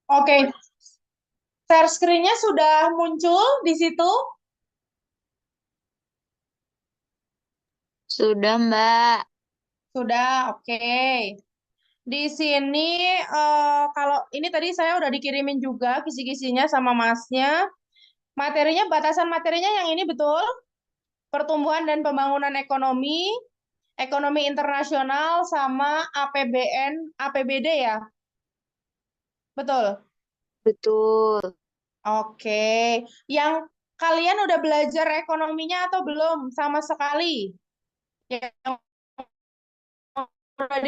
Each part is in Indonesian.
Oke, share screen-nya sudah muncul di situ? Sudah, Mbak. Sudah, oke. Di sini, kalau ini tadi saya udah dikirimin juga kisi-kisinya sama masnya. Materinya, batasan materinya yang ini betul? Pertumbuhan dan pembangunan ekonomi, ekonomi internasional, sama APBN, APBD ya? Betul? Betul. Oke. Yang kalian udah belajar ekonominya atau belum sama sekali? Yang udah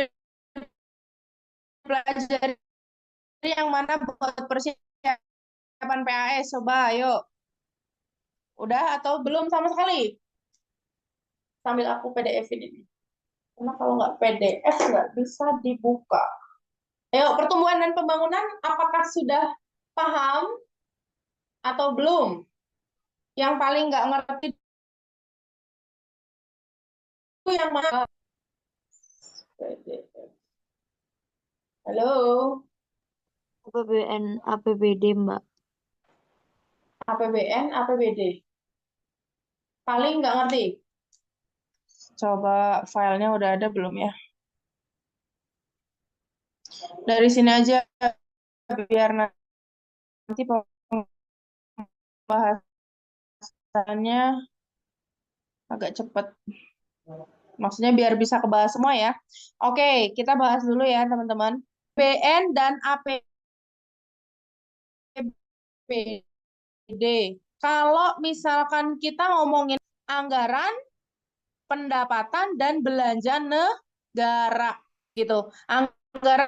dipelajari yang mana buat persiapan PAS? Coba, ayo. Udah atau belum sama sekali? Sambil aku PDF-in ini. Karena kalau nggak PDF nggak bisa dibuka. Ayo, pertumbuhan dan pembangunan, apakah sudah paham atau belum? Yang paling nggak ngerti itu yang mana? PDF. Halo, APBN, APBD, Mbak. APBN, APBD. Paling nggak ngerti. Coba filenya udah ada belum ya? Dari sini aja biar nanti pembahasannya agak cepet. Maksudnya biar bisa kebahas semua ya. Oke, kita bahas dulu ya teman-teman. BN dan APBD. Kalau misalkan kita ngomongin anggaran, pendapatan, dan belanja negara gitu. Anggaran,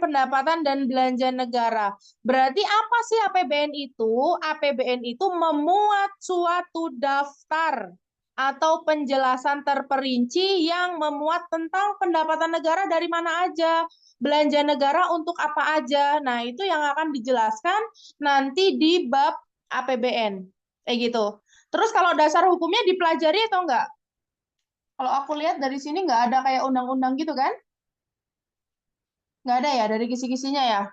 pendapatan, dan belanja negara. Berarti apa sih APBN itu? APBN itu memuat suatu daftar atau penjelasan terperinci yang memuat tentang pendapatan negara dari mana aja, belanja negara untuk apa aja. Nah, itu yang akan dijelaskan nanti di bab APBN. Kayak gitu. Terus kalau dasar hukumnya dipelajari atau enggak? Kalau aku lihat dari sini nggak ada kayak undang-undang gitu kan? Nggak ada ya dari kisi-kisinya ya?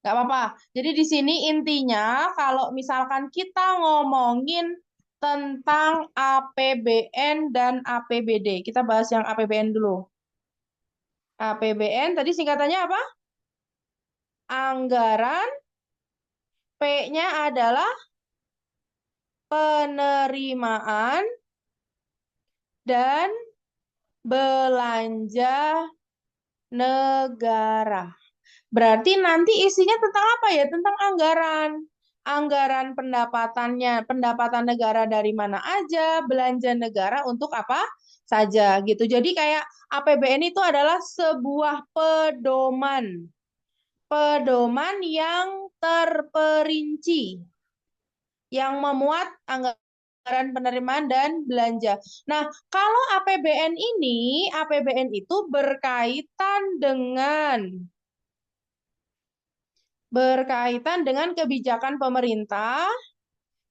Nggak apa-apa. Jadi di sini intinya kalau misalkan kita ngomongin tentang APBN dan APBD. Kita bahas yang APBN dulu. APBN tadi singkatannya apa? Anggaran. P-nya adalah penerimaan dan belanja negara. Berarti nanti isinya tentang apa ya? Tentang anggaran. Anggaran pendapatannya, pendapatan negara dari mana aja, belanja negara untuk apa saja gitu. Jadi kayak APBN itu adalah sebuah pedoman. Pedoman yang terperinci, yang memuat anggaran penerimaan dan belanja. Nah, kalau APBN itu berkaitan dengan kebijakan pemerintah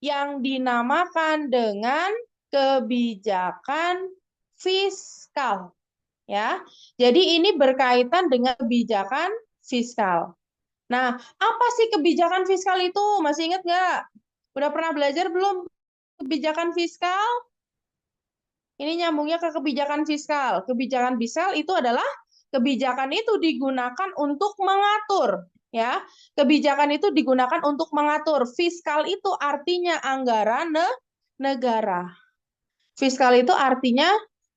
yang dinamakan dengan kebijakan fiskal, ya. Jadi ini berkaitan dengan kebijakan fiskal. Nah, apa sih kebijakan fiskal itu? Masih ingat nggak? Udah pernah belajar belum kebijakan fiskal? Ini nyambungnya ke kebijakan fiskal. Kebijakan fiskal itu adalah kebijakan itu digunakan untuk mengatur, ya. Kebijakan itu digunakan untuk mengatur. Fiskal itu artinya anggaran negara. Fiskal itu artinya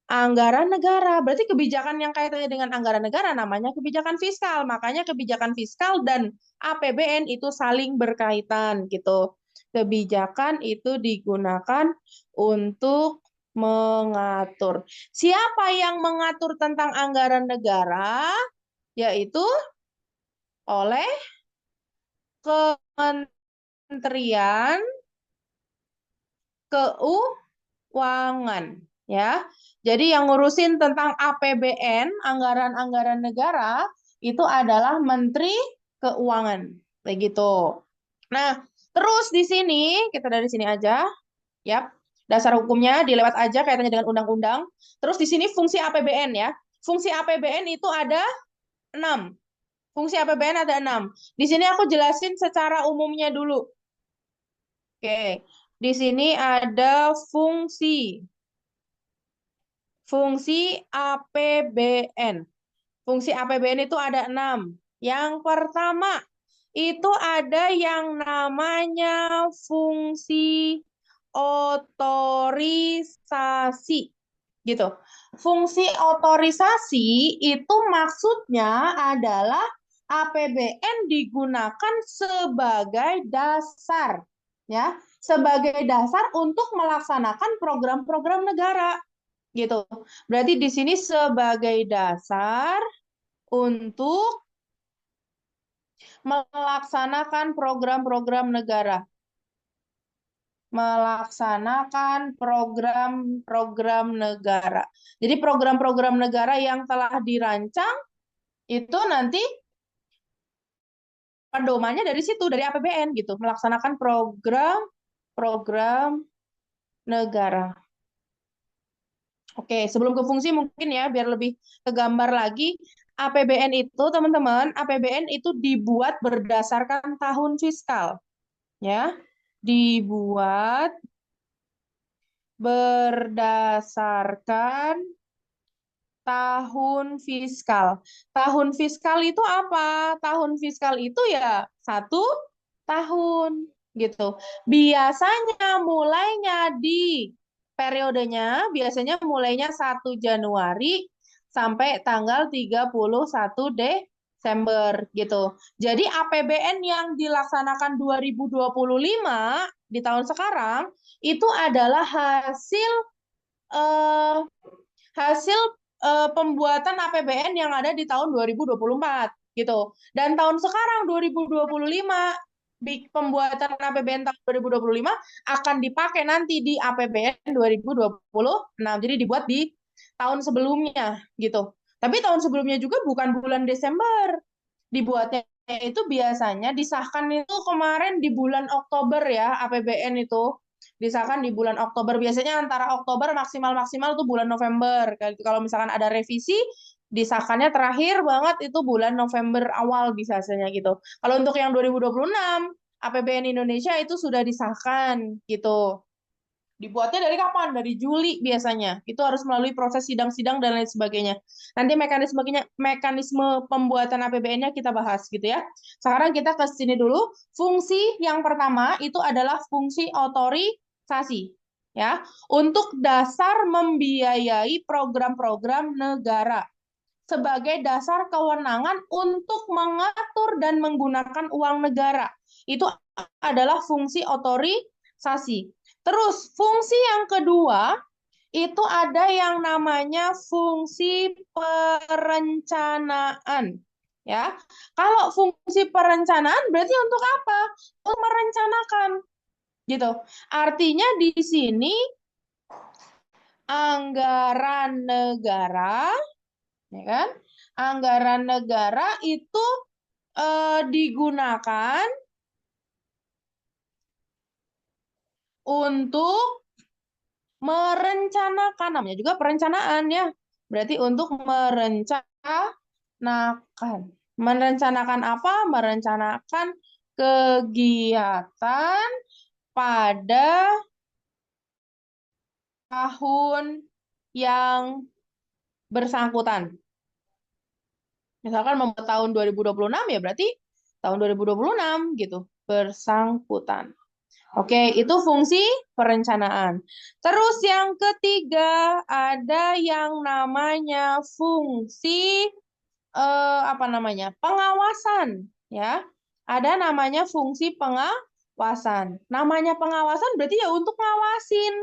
anggaran negara. Berarti kebijakan yang kaitannya dengan anggaran negara namanya kebijakan fiskal. Makanya kebijakan fiskal dan APBN itu saling berkaitan gitu. Kebijakan itu digunakan untuk mengatur. Siapa yang mengatur tentang anggaran negara? Yaitu oleh Kementerian Keuangan, ya. Jadi yang ngurusin tentang APBN, anggaran-anggaran negara, itu adalah Menteri Keuangan. Begitu. Nah, terus di sini, kita dari sini aja, ya. Dasar hukumnya dilewat aja kaitannya dengan undang-undang. Terus di sini fungsi APBN ya. Fungsi APBN itu ada 6. Fungsi APBN ada 6. Di sini aku jelasin secara umumnya dulu. Oke, di sini ada fungsi. Fungsi APBN. Fungsi APBN itu ada 6. Yang pertama, itu ada yang namanya fungsi otorisasi. Gitu. Fungsi otorisasi itu maksudnya adalah APBN digunakan sebagai dasar, ya, sebagai dasar untuk melaksanakan program-program negara, gitu. Berarti di sini sebagai dasar untuk melaksanakan program-program negara. Melaksanakan program-program negara. Jadi program-program negara yang telah dirancang itu nanti pedomannya dari situ, dari APBN gitu, melaksanakan program-program negara. Oke, sebelum ke fungsi mungkin ya, biar lebih kegambar lagi, APBN itu, teman-teman, APBN itu dibuat berdasarkan tahun fiskal, ya. Dibuat berdasarkan tahun fiskal. Tahun fiskal itu apa? Tahun fiskal itu ya 1 tahun gitu. Biasanya mulainya di periodenya, biasanya mulainya 1 Januari sampai tanggal 31 Desember gitu. Jadi APBN yang dilaksanakan 2025 di tahun sekarang itu adalah eh, hasil pembuatan APBN yang ada di tahun 2024 gitu. Dan tahun sekarang 2025 pembuatan APBN tahun 2025 akan dipakai nanti di APBN 2026. Jadi dibuat di tahun sebelumnya gitu. Tapi tahun sebelumnya juga bukan bulan Desember. Dibuatnya itu biasanya disahkan itu kemarin di bulan Oktober ya, APBN itu disahkan di bulan Oktober. Biasanya antara Oktober maksimal-maksimal tuh bulan November. Kalau misalkan ada revisi, disahkannya terakhir banget itu bulan November awal biasanya gitu. Kalau untuk yang 2026, APBN Indonesia itu sudah disahkan gitu. Dibuatnya dari kapan? Dari Juli biasanya. Itu harus melalui proses sidang-sidang dan lain sebagainya. Nanti mekanisme pembuatan APBN-nya kita bahas gitu ya. Sekarang kita ke sini dulu. Fungsi yang pertama itu adalah fungsi otorisasi. Ya, untuk dasar membiayai program-program negara sebagai dasar kewenangan untuk mengatur dan menggunakan uang negara. Itu adalah fungsi otorisasi. Terus fungsi yang kedua itu ada yang namanya fungsi perencanaan. Ya, kalau fungsi perencanaan berarti untuk apa? Untuk merencanakan, gitu. Artinya di sini anggaran negara, ya kan? Anggaran negara itu digunakan untuk merencanakan, namanya juga perencanaan ya. Berarti untuk merencanakan. Merencanakan apa? Merencanakan kegiatan pada tahun yang bersangkutan. Misalkan membuat tahun 2026 ya berarti tahun 2026 gitu, bersangkutan. Oke, itu fungsi perencanaan. Terus yang ketiga ada yang namanya fungsi apa namanya? Pengawasan, ya. Ada namanya fungsi pengawasan. Namanya pengawasan berarti ya untuk ngawasin,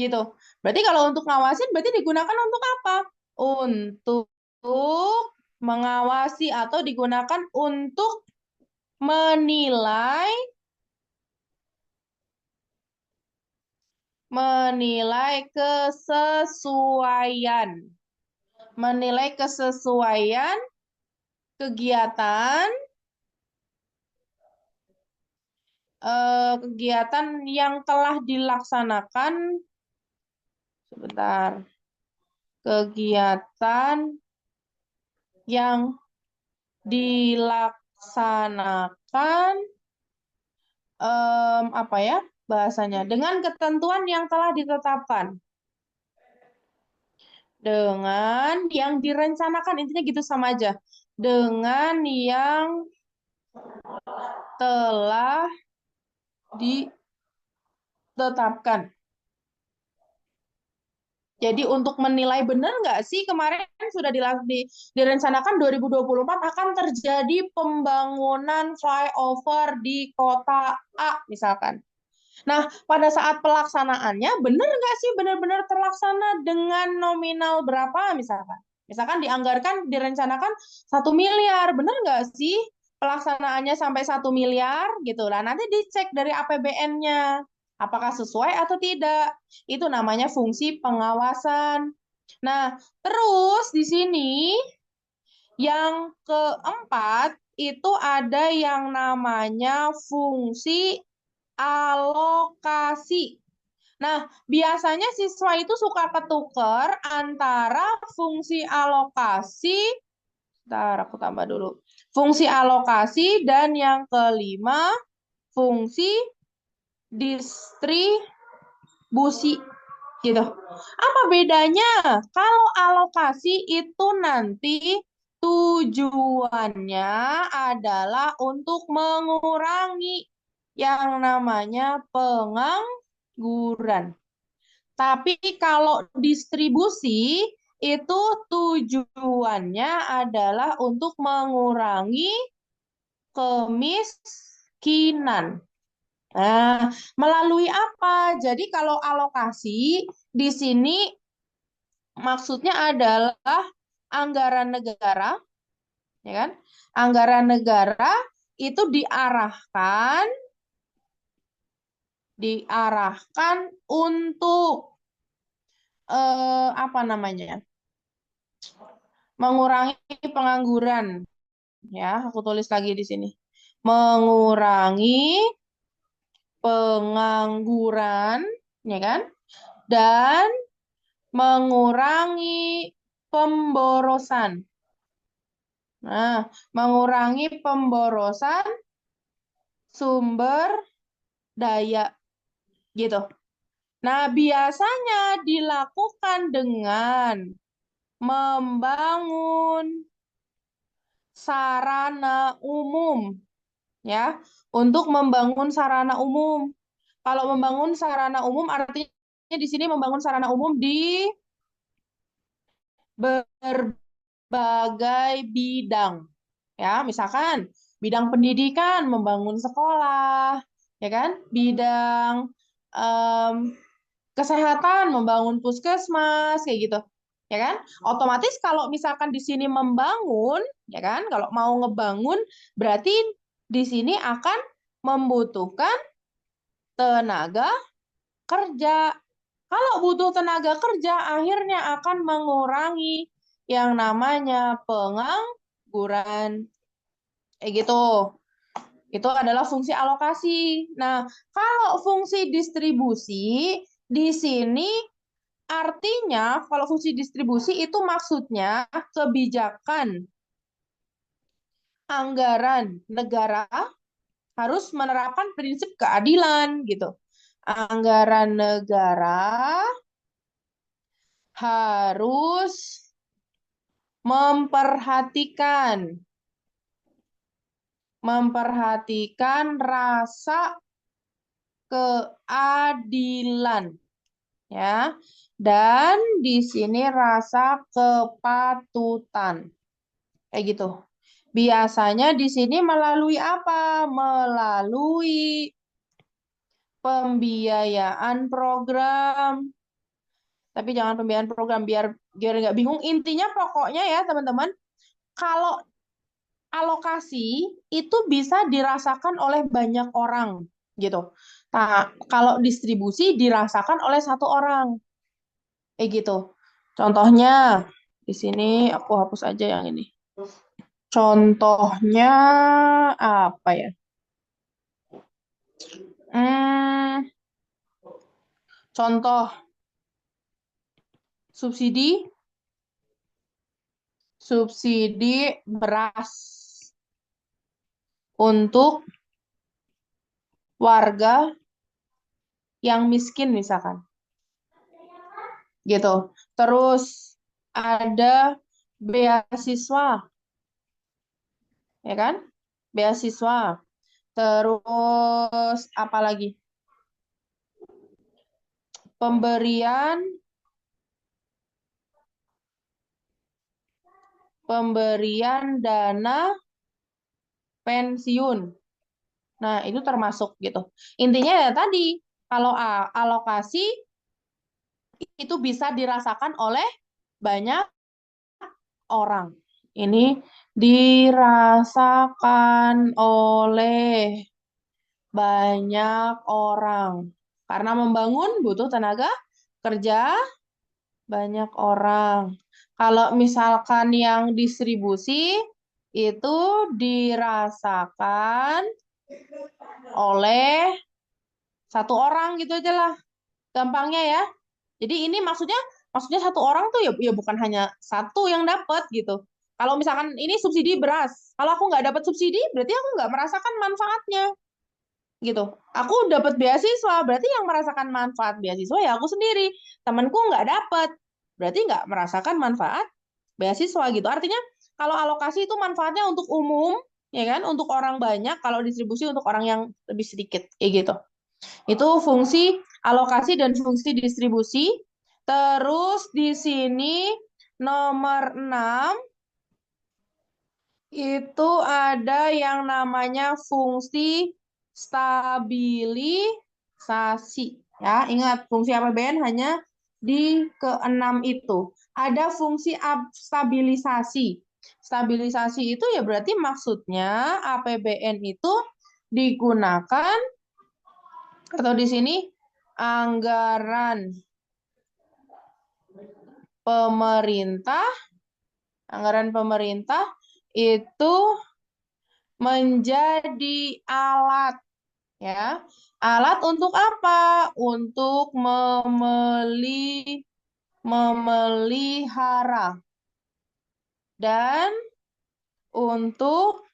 gitu. Berarti kalau untuk ngawasin berarti digunakan untuk apa? Untuk mengawasi atau digunakan untuk menilai menilai kesesuaian. Menilai kesesuaian kegiatan kegiatan yang telah dilaksanakan, kegiatan yang dilaksanakan apa ya bahasanya dengan ketentuan yang telah ditetapkan dengan yang direncanakan intinya gitu sama aja dengan yang telah ditetapkan. Jadi untuk menilai benar nggak sih kemarin sudah direncanakan 2024 akan terjadi pembangunan flyover di kota A misalkan. Nah, pada saat pelaksanaannya benar nggak sih benar-benar terlaksana dengan nominal berapa misalkan? Misalkan dianggarkan direncanakan 1 miliar, benar nggak sih pelaksanaannya sampai 1 miliar gitu lah. Nanti dicek dari APBN-nya apakah sesuai atau tidak. Itu namanya fungsi pengawasan. Nah, terus di sini yang keempat itu ada yang namanya fungsi alokasi. Nah, biasanya siswa itu suka ketuker antara fungsi alokasi, bentar aku tambah dulu. Fungsi alokasi dan yang kelima fungsi distribusi gitu. Apa bedanya? Kalau alokasi itu nanti tujuannya adalah untuk mengurangi yang namanya pengangguran. Tapi kalau distribusi itu tujuannya adalah untuk mengurangi kemiskinan. Nah, melalui apa? Jadi kalau alokasi di sini maksudnya adalah anggaran negara, ya kan? Anggaran negara itu diarahkan untuk apa namanya? Mengurangi pengangguran, ya. Aku tulis lagi di sini. Mengurangi pengangguran, ya kan? Dan mengurangi pemborosan. Nah, mengurangi pemborosan sumber daya gitu. Nah, biasanya dilakukan dengan membangun sarana umum ya. Untuk membangun sarana umum. Kalau membangun sarana umum artinya di sini membangun sarana umum di berbagai bidang. Ya, misalkan bidang pendidikan, membangun sekolah, ya kan? Bidang em, kesehatan, membangun puskesmas, kayak gitu. Ya kan? Otomatis kalau misalkan di sini membangun, ya kan? Kalau mau ngebangun berarti di sini akan membutuhkan tenaga kerja. Kalau butuh tenaga kerja, akhirnya akan mengurangi yang namanya pengangguran. Kayak gitu. Itu adalah fungsi alokasi. Nah, kalau fungsi distribusi, di sini artinya kalau fungsi distribusi itu maksudnya kebijakan anggaran negara harus menerapkan prinsip keadilan gitu. Anggaran negara harus memperhatikan rasa keadilan ya. Dan di sini rasa kepatutan. Kayak gitu. Biasanya di sini melalui apa? Melalui pembiayaan program. Tapi jangan pembiayaan program biar nggak bingung. Intinya pokoknya ya teman-teman, kalau alokasi itu bisa dirasakan oleh banyak orang gitu. Nah, kalau distribusi dirasakan oleh satu orang. Kayak gitu. Contohnya di sini aku hapus aja yang ini. Contohnya apa ya? Hmm, contoh subsidi subsidi beras untuk warga yang miskin misalkan. Gitu. Terus ada beasiswa, ya kan? Beasiswa. Terus apa lagi? Pemberian dana pensiun. Nah, itu termasuk gitu. Intinya ya tadi, kalau alokasi itu bisa dirasakan oleh banyak orang. Ini dirasakan oleh banyak orang. Karena membangun butuh tenaga kerja banyak orang. Kalau misalkan yang distribusi itu dirasakan oleh satu orang gitu aja lah. Gampangnya ya. Jadi ini maksudnya satu orang tuh ya bukan hanya satu yang dapat gitu. Kalau misalkan ini subsidi beras, kalau aku nggak dapat subsidi, berarti aku nggak merasakan manfaatnya gitu. Aku dapat beasiswa, berarti yang merasakan manfaat beasiswa ya aku sendiri. Temanku nggak dapat, berarti nggak merasakan manfaat beasiswa gitu. Artinya kalau alokasi itu manfaatnya untuk umum, ya kan, untuk orang banyak. Kalau distribusi untuk orang yang lebih sedikit, kayak gitu. Itu fungsi alokasi dan fungsi distribusi. Terus di sini nomor 6 itu ada yang namanya fungsi stabilisasi. Ya, ingat fungsi APBN hanya di keenam itu. Ada fungsi stabilisasi. Stabilisasi itu ya berarti maksudnya APBN itu digunakan atau di sini anggaran pemerintah, anggaran pemerintah itu menjadi alat ya. Alat untuk apa? Untuk memelihara dan untuk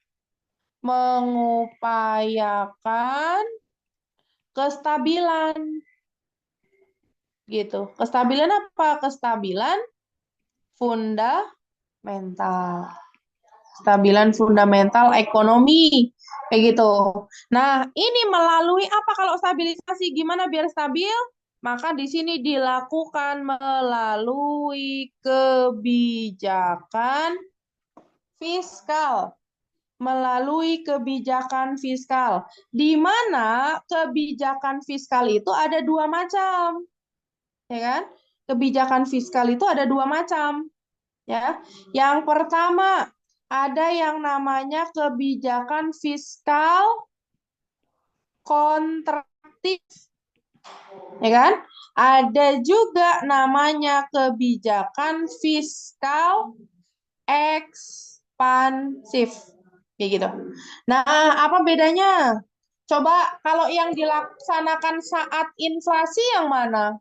mengupayakan kestabilan gitu. Kestabilan apa? Kestabilan fundamental. Kestabilan fundamental ekonomi kayak gitu. Nah, ini melalui apa kalau stabilisasi? Gimana biar stabil? Maka di sini dilakukan melalui kebijakan fiskal. Melalui kebijakan fiskal. Di mana kebijakan fiskal itu ada dua macam. Ya kan? Kebijakan fiskal itu ada dua macam. Ya. Yang pertama, ada yang namanya kebijakan fiskal kontraktif. Ya kan? Ada juga namanya kebijakan fiskal ekspansif. Kayak gitu. Nah, apa bedanya? Coba kalau yang dilaksanakan saat inflasi yang mana?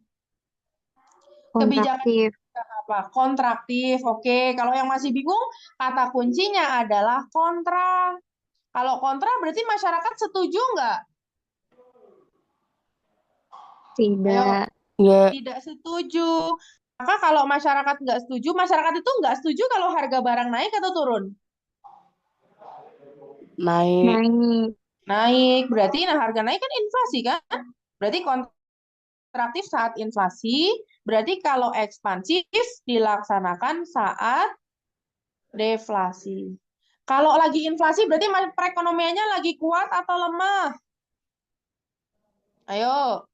Kebijakan Kontraktif. apa? Kontraktif. Oke, kalau yang masih bingung, kata kuncinya adalah kontra. Kalau kontra berarti masyarakat setuju nggak? Ayo, Tidak. Nggak tidak setuju. Maka kalau masyarakat nggak setuju, masyarakat itu nggak setuju kalau harga barang naik atau turun? naik. Naik. Naik. Berarti nah harga naik kan inflasi kan? Berarti kontraktif saat inflasi. Berarti kalau ekspansif dilaksanakan saat deflasi. Kalau lagi inflasi berarti perekonomiannya lagi kuat atau lemah? Ayo,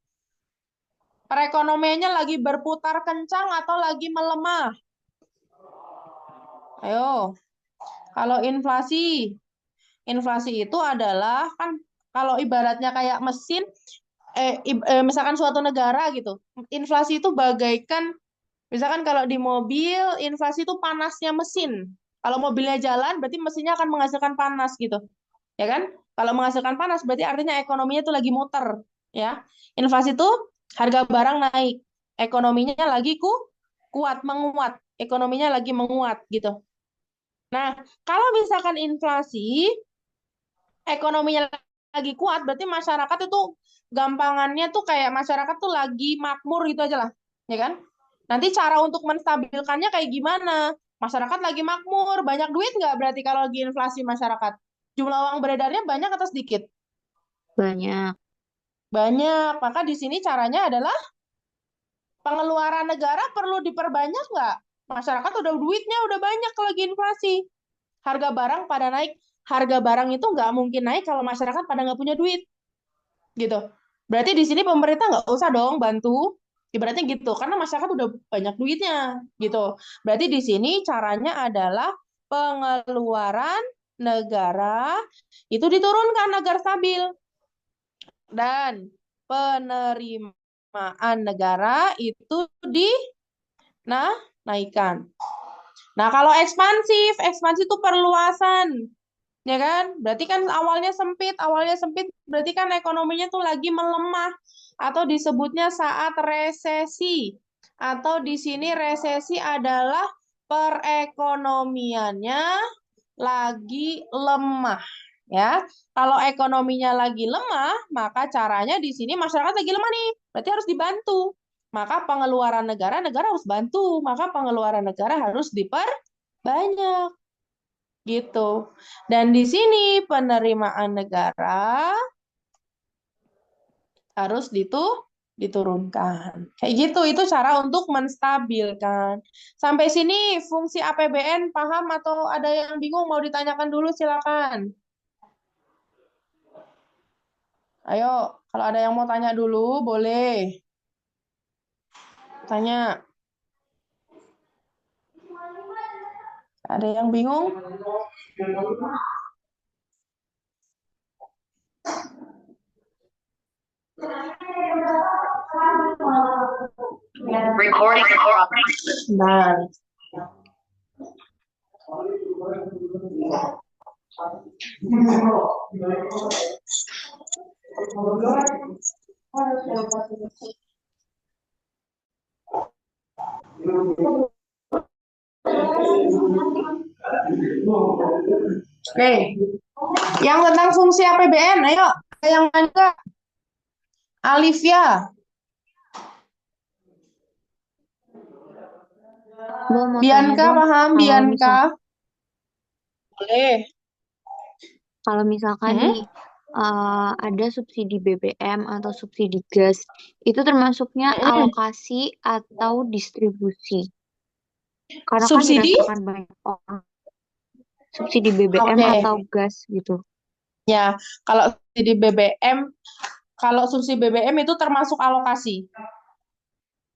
perekonomiannya lagi berputar kencang atau lagi melemah? Ayo, kalau inflasi itu adalah kan kalau ibaratnya kayak mesin, misalkan suatu negara gitu, inflasi itu bagaikan, misalkan kalau di mobil, inflasi itu panasnya mesin. Kalau mobilnya jalan, berarti mesinnya akan menghasilkan panas gitu. Ya kan? Kalau menghasilkan panas berarti artinya ekonominya itu lagi muter, ya. Inflasi itu harga barang naik, ekonominya lagi kuat menguat, ekonominya lagi menguat gitu. Nah, kalau misalkan inflasi ekonominya lagi kuat, berarti masyarakat itu gampangannya tuh kayak masyarakat tuh lagi makmur gitu aja lah, ya kan? Nanti cara untuk menstabilkannya kayak gimana? Masyarakat lagi makmur, banyak duit nggak berarti kalau lagi inflasi masyarakat? Jumlah uang beredarnya banyak atau sedikit? Banyak. Banyak. Maka di sini caranya adalah pengeluaran negara perlu diperbanyak nggak? Masyarakat udah duitnya udah banyak kalau lagi inflasi. Harga barang pada naik. Harga barang itu nggak mungkin naik kalau masyarakat pada nggak punya duit. Gitu. Berarti di sini pemerintah nggak usah dong bantu. Ibaratnya gitu, karena masyarakat udah banyak duitnya, gitu. Berarti di sini caranya adalah pengeluaran negara itu diturunkan agar stabil dan penerimaan negara itu dinaikkan. Nah, kalau ekspansi itu perluasan. Ya kan? Berarti kan awalnya sempit, berarti kan ekonominya tuh lagi melemah atau disebutnya saat resesi. Atau di sini resesi adalah perekonomiannya lagi lemah, ya. Kalau ekonominya lagi lemah, maka caranya di sini masyarakat lagi lemah nih, berarti harus dibantu. Maka pengeluaran negara harus bantu, maka pengeluaran negara harus diperbanyak. Gitu. Dan di sini penerimaan negara harus diturunkan. Kayak gitu, itu cara untuk menstabilkan. Sampai sini fungsi APBN paham atau ada yang bingung mau ditanyakan dulu silakan. Ayo, kalau ada yang mau tanya dulu boleh. Tanya. Ada yang bingung? Recording in progress. Nah, oke. Yang tentang fungsi APBN, ayo. Ada yang nanya? Alivia, Mbak mau tanya Bianca dong, paham, kalau Bianca? misal Boleh. kalau misalkan Hmm? nih ada subsidi BBM atau subsidi gas, itu termasuknya Hmm. alokasi atau distribusi? Karena kan Subsidi? dirasakan banyak orang subsidi BBM Oke. atau gas gitu. Ya, kalau subsidi BBM, kalau subsidi BBM itu termasuk alokasi.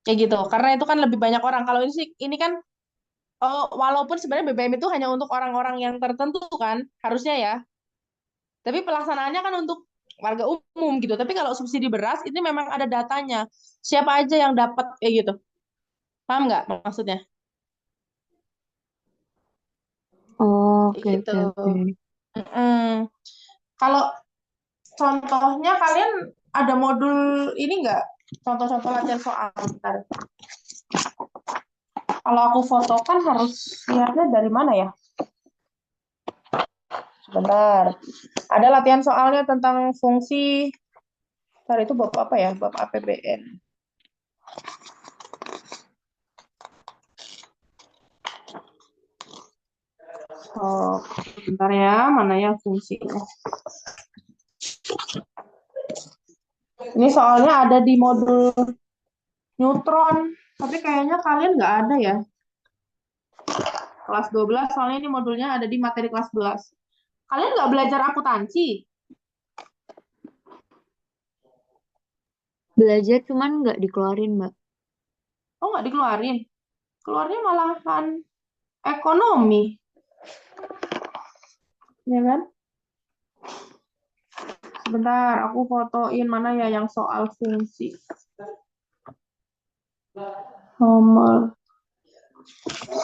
Kayak gitu. Karena itu kan lebih banyak orang. Kalau ini kan walaupun sebenarnya BBM itu hanya untuk orang-orang yang tertentu kan, harusnya ya. Tapi pelaksanaannya kan untuk warga umum gitu. Tapi kalau subsidi beras ini memang ada datanya. Siapa aja yang dapat kayak gitu. Paham nggak maksudnya? Kayak Oke, gitu. oke, oke. Mm. Kalau contohnya kalian ada modul ini nggak? Contoh-contoh latihan soal. Bentar. Kalau aku fotokan harus lihatnya dari mana ya? Sebentar. Ada latihan soalnya tentang fungsi. Bentar, itu bab apa ya? Bab APBN. Oh, bentar ya, mana yang fungsinya? Ini soalnya ada di modul neutron, tapi kayaknya kalian nggak ada ya. Kelas 12, soalnya ini modulnya ada di materi kelas 11. Kalian nggak belajar akuntansi? Belajar cuman nggak dikeluarin, Mbak. Oh, nggak dikeluarin. Keluarnya malahan ekonomi, ya kan? Sebentar, aku fotoin mana ya yang soal fungsi. Nomor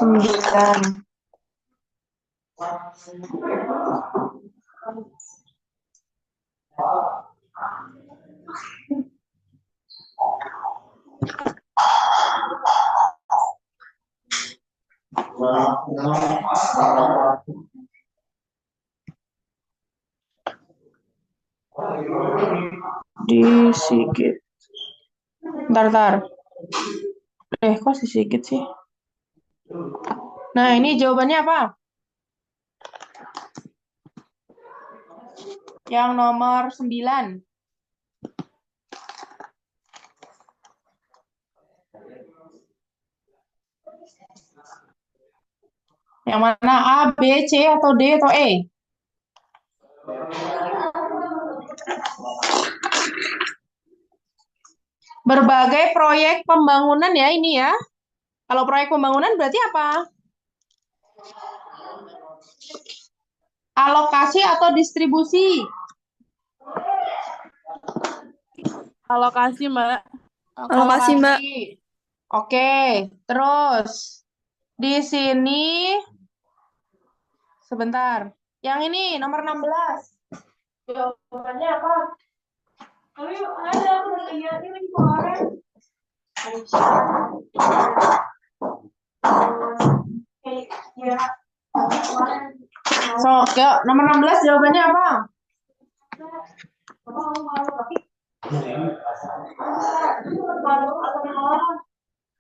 9. Di Sigit. Ntar. Kok si Sigit sih? Nah, ini jawabannya apa? Yang nomor 9. Yang mana? A, B, C, atau D, atau E? Berbagai proyek pembangunan ya ini ya. Kalau proyek pembangunan berarti apa? Alokasi atau distribusi? Alokasi, Mbak. Alokasi, Mbak. Oke, terus di sini sebentar. Yang ini nomor 16. Jawabannya apa? Tapi ada aku udah lihat ini kemarin. So, yuk, nomor 16 jawabannya apa?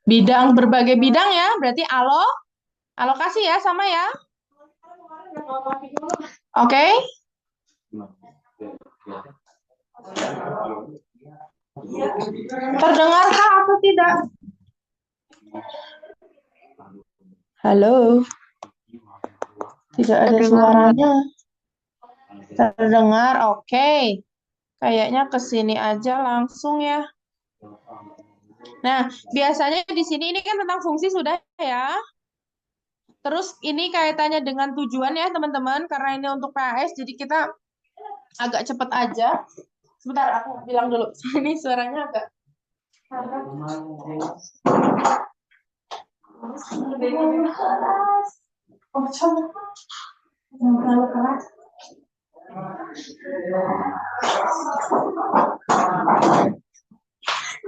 Bidang, berbagai bidang ya, berarti alokasi ya, sama ya. Oke. Terdengarkah atau tidak? Halo. Tidak ada suaranya. Terdengar, oke. Kayaknya ke sini aja langsung ya. Nah, biasanya di sini ini kan tentang fungsi sudah ya. Terus ini kaitannya dengan tujuan ya teman-teman, karena ini untuk PAS, jadi kita agak cepat aja. Sebentar, aku bilang dulu. Ini suaranya agak.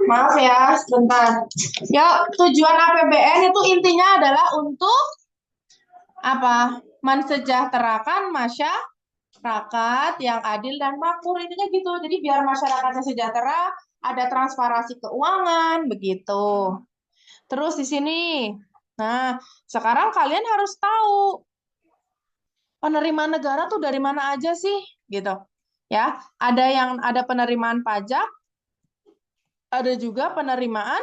Maaf ya, sebentar. Ya, tujuan APBN itu intinya adalah untuk apa? Mensejahterakan masyarakat yang adil dan makmur, intinya gitu. Jadi biar masyarakatnya sejahtera, ada transparansi keuangan, begitu. Terus di sini, nah sekarang kalian harus tahu penerimaan negara tuh dari mana aja sih, gitu. Ya, ada penerimaan pajak, ada juga penerimaan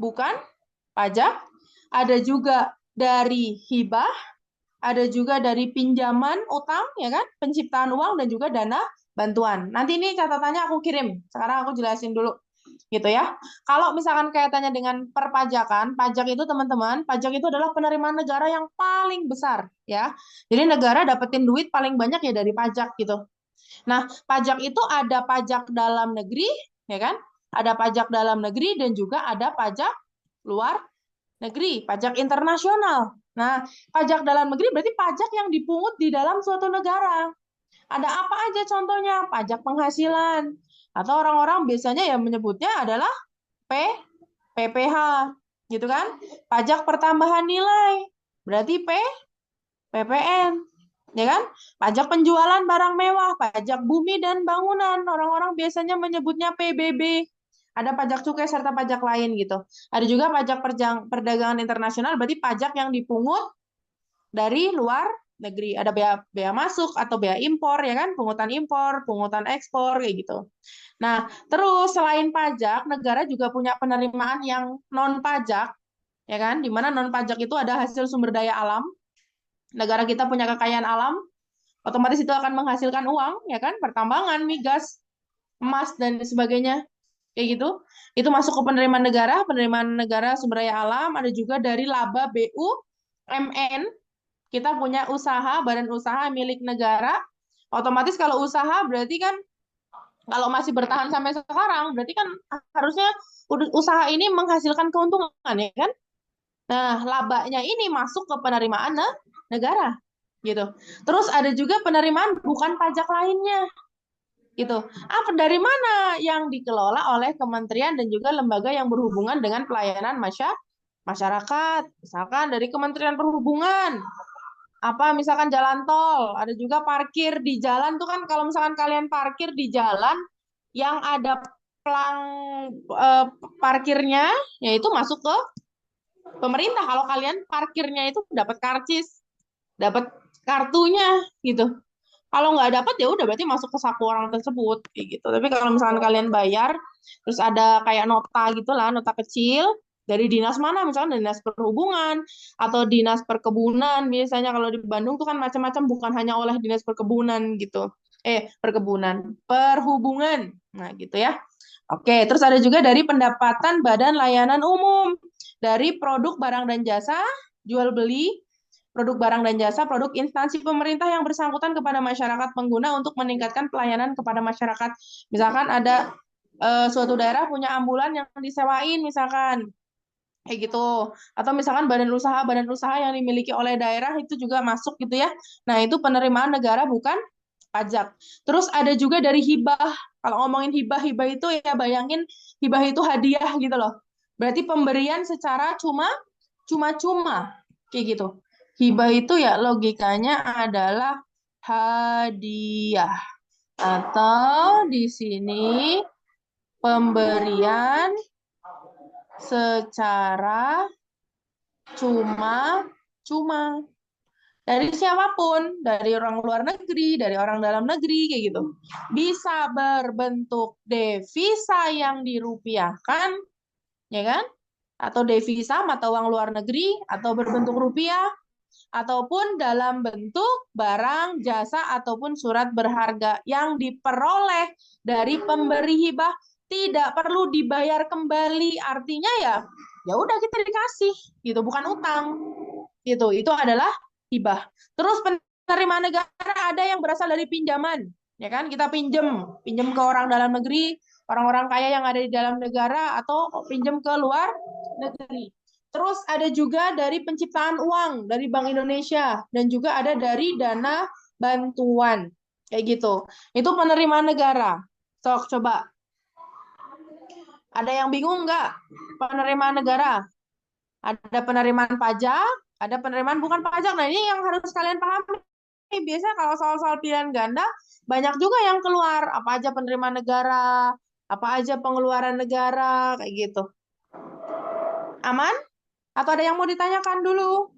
bukan pajak, ada juga dari hibah, ada juga dari pinjaman utang, ya kan, penciptaan uang dan juga dana bantuan. Nanti ini catatannya aku kirim. Sekarang aku jelasin dulu, gitu ya. Kalau misalkan kaitannya dengan perpajakan, pajak itu teman-teman, pajak itu adalah penerimaan negara yang paling besar, ya. Jadi negara dapetin duit paling banyak ya dari pajak gitu. Nah, pajak itu ada pajak dalam negeri, ya kan? Ada pajak dalam negeri dan juga ada pajak luar negeri, pajak internasional. Nah, pajak dalam negeri berarti pajak yang dipungut di dalam suatu negara. Ada apa aja contohnya? Pajak penghasilan. Atau orang-orang biasanya yang menyebutnya adalah P, PPH, gitu kan? Pajak pertambahan nilai. Berarti PPN, ya kan? Pajak penjualan barang mewah, pajak bumi dan bangunan. Orang-orang biasanya menyebutnya PBB. Ada pajak cukai serta pajak lain gitu. Ada juga pajak perdagangan internasional, berarti pajak yang dipungut dari luar negeri. Ada bea masuk atau bea impor, ya kan? Pungutan impor, pungutan ekspor, kayak gitu. Nah, terus selain pajak, negara juga punya penerimaan yang non pajak, ya kan? Di mana non pajak itu ada hasil sumber daya alam. Negara kita punya kekayaan alam, otomatis itu akan menghasilkan uang, ya kan? Pertambangan, migas, emas dan sebagainya, kayak gitu. Itu masuk ke penerimaan negara sumber daya alam. Ada juga dari laba BUMN. Kita punya usaha, badan usaha milik negara. Otomatis kalau usaha berarti kan kalau masih bertahan sampai sekarang, berarti kan harusnya usaha ini menghasilkan keuntungan, ya kan? Nah, labanya ini masuk ke penerimaan negara, gitu. Terus ada juga penerimaan bukan pajak lainnya, gitu. Dari mana? Yang dikelola oleh kementerian dan juga lembaga yang berhubungan dengan pelayanan masyarakat. Misalkan dari Kementerian Perhubungan apa misalkan jalan tol, ada juga parkir di jalan tuh kan kalau misalkan kalian parkir di jalan yang ada pelang eh, parkirnya, ya itu masuk ke pemerintah. Kalau kalian parkirnya itu dapat karcis, dapat kartunya gitu. Kalau nggak dapat ya udah berarti masuk ke saku orang tersebut kayak gitu. Tapi kalau misalkan kalian bayar, terus ada kayak nota gitu lah, nota kecil dari dinas mana, misalkan dari dinas perhubungan atau dinas perkebunan. Biasanya kalau di Bandung tuh kan macam-macam, bukan hanya oleh dinas perkebunan gitu. Perkebunan, perhubungan. Nah, gitu ya. Oke, terus ada juga dari pendapatan Badan Layanan Umum, dari produk barang dan jasa, jual beli, produk barang dan jasa, produk instansi pemerintah yang bersangkutan kepada masyarakat pengguna untuk meningkatkan pelayanan kepada masyarakat. Misalkan ada suatu daerah punya ambulan yang disewain, misalkan kayak gitu. Atau misalkan badan usaha yang dimiliki oleh daerah itu juga masuk gitu ya. Nah, itu penerimaan negara bukan pajak. Terus ada juga dari hibah. Kalau ngomongin hibah, hibah itu ya bayangin hibah itu hadiah gitu loh. Berarti pemberian secara cuma-cuma kayak gitu. Hibah itu ya logikanya adalah hadiah atau di sini pemberian secara cuma-cuma dari siapapun, dari orang luar negeri, dari orang dalam negeri, kayak gitu. Bisa berbentuk devisa yang dirupiahkan, ya kan? Atau devisa mata uang luar negeri, atau berbentuk rupiah, ataupun dalam bentuk barang, jasa, ataupun surat berharga yang diperoleh dari pemberi hibah tidak perlu dibayar kembali. Artinya ya udah kita dikasih gitu, bukan utang gitu. Itu adalah hibah. Terus penerimaan negara ada yang berasal dari pinjaman, ya kan? Kita pinjem ke orang dalam negeri, orang-orang kaya yang ada di dalam negara, atau pinjem ke luar negeri. Terus ada juga dari penciptaan uang dari Bank Indonesia, dan juga ada dari dana bantuan kayak gitu. Itu penerimaan negara. Sok coba, ada yang bingung nggak penerimaan negara? Ada penerimaan pajak, ada penerimaan bukan pajak. Nah, ini yang harus kalian pahami. Biasanya kalau soal-soal pilihan ganda, banyak juga yang keluar. Apa aja penerimaan negara, apa aja pengeluaran negara, kayak gitu. Aman? Atau ada yang mau ditanyakan dulu?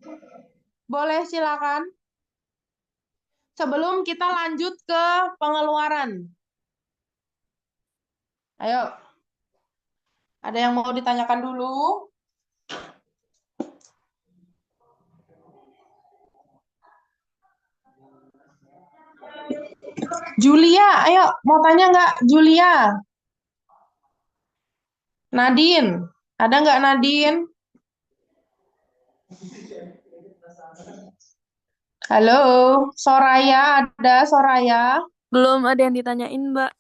Boleh, silakan. Sebelum kita lanjut ke pengeluaran. Ayo, ada yang mau ditanyakan dulu? Julia, ayo mau tanya nggak Julia? Nadine, ada nggak Nadine? Halo, Soraya, ada Soraya? Belum ada yang ditanyain, Mbak.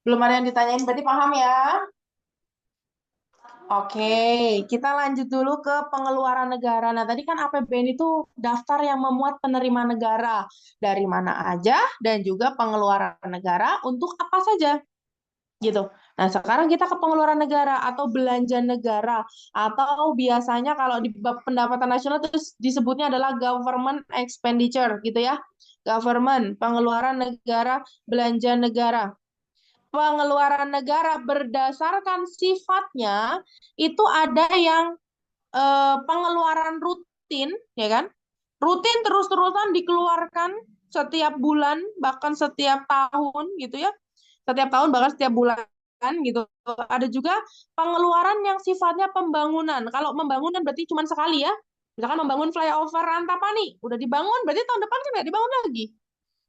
Belum ada yang ditanyain, berarti paham ya? Oke, kita lanjut dulu ke pengeluaran negara. Nah, tadi kan APBN itu daftar yang memuat penerimaan negara. Dari mana aja, dan juga pengeluaran negara untuk apa saja. Gitu. Nah, sekarang kita ke pengeluaran negara atau belanja negara, atau biasanya kalau di bab pendapatan nasional itu disebutnya adalah government expenditure gitu ya. Government, pengeluaran negara, belanja negara. Pengeluaran negara berdasarkan sifatnya itu ada yang pengeluaran rutin, ya kan? Rutin terus-terusan dikeluarkan setiap bulan, bahkan setiap tahun gitu ya. Setiap tahun bahkan setiap bulan gitu. Ada juga pengeluaran yang sifatnya pembangunan. Kalau membangun kan berarti cuma sekali ya. Misalkan membangun flyover Antapani, udah dibangun, berarti tahun depan kan nggak dibangun lagi.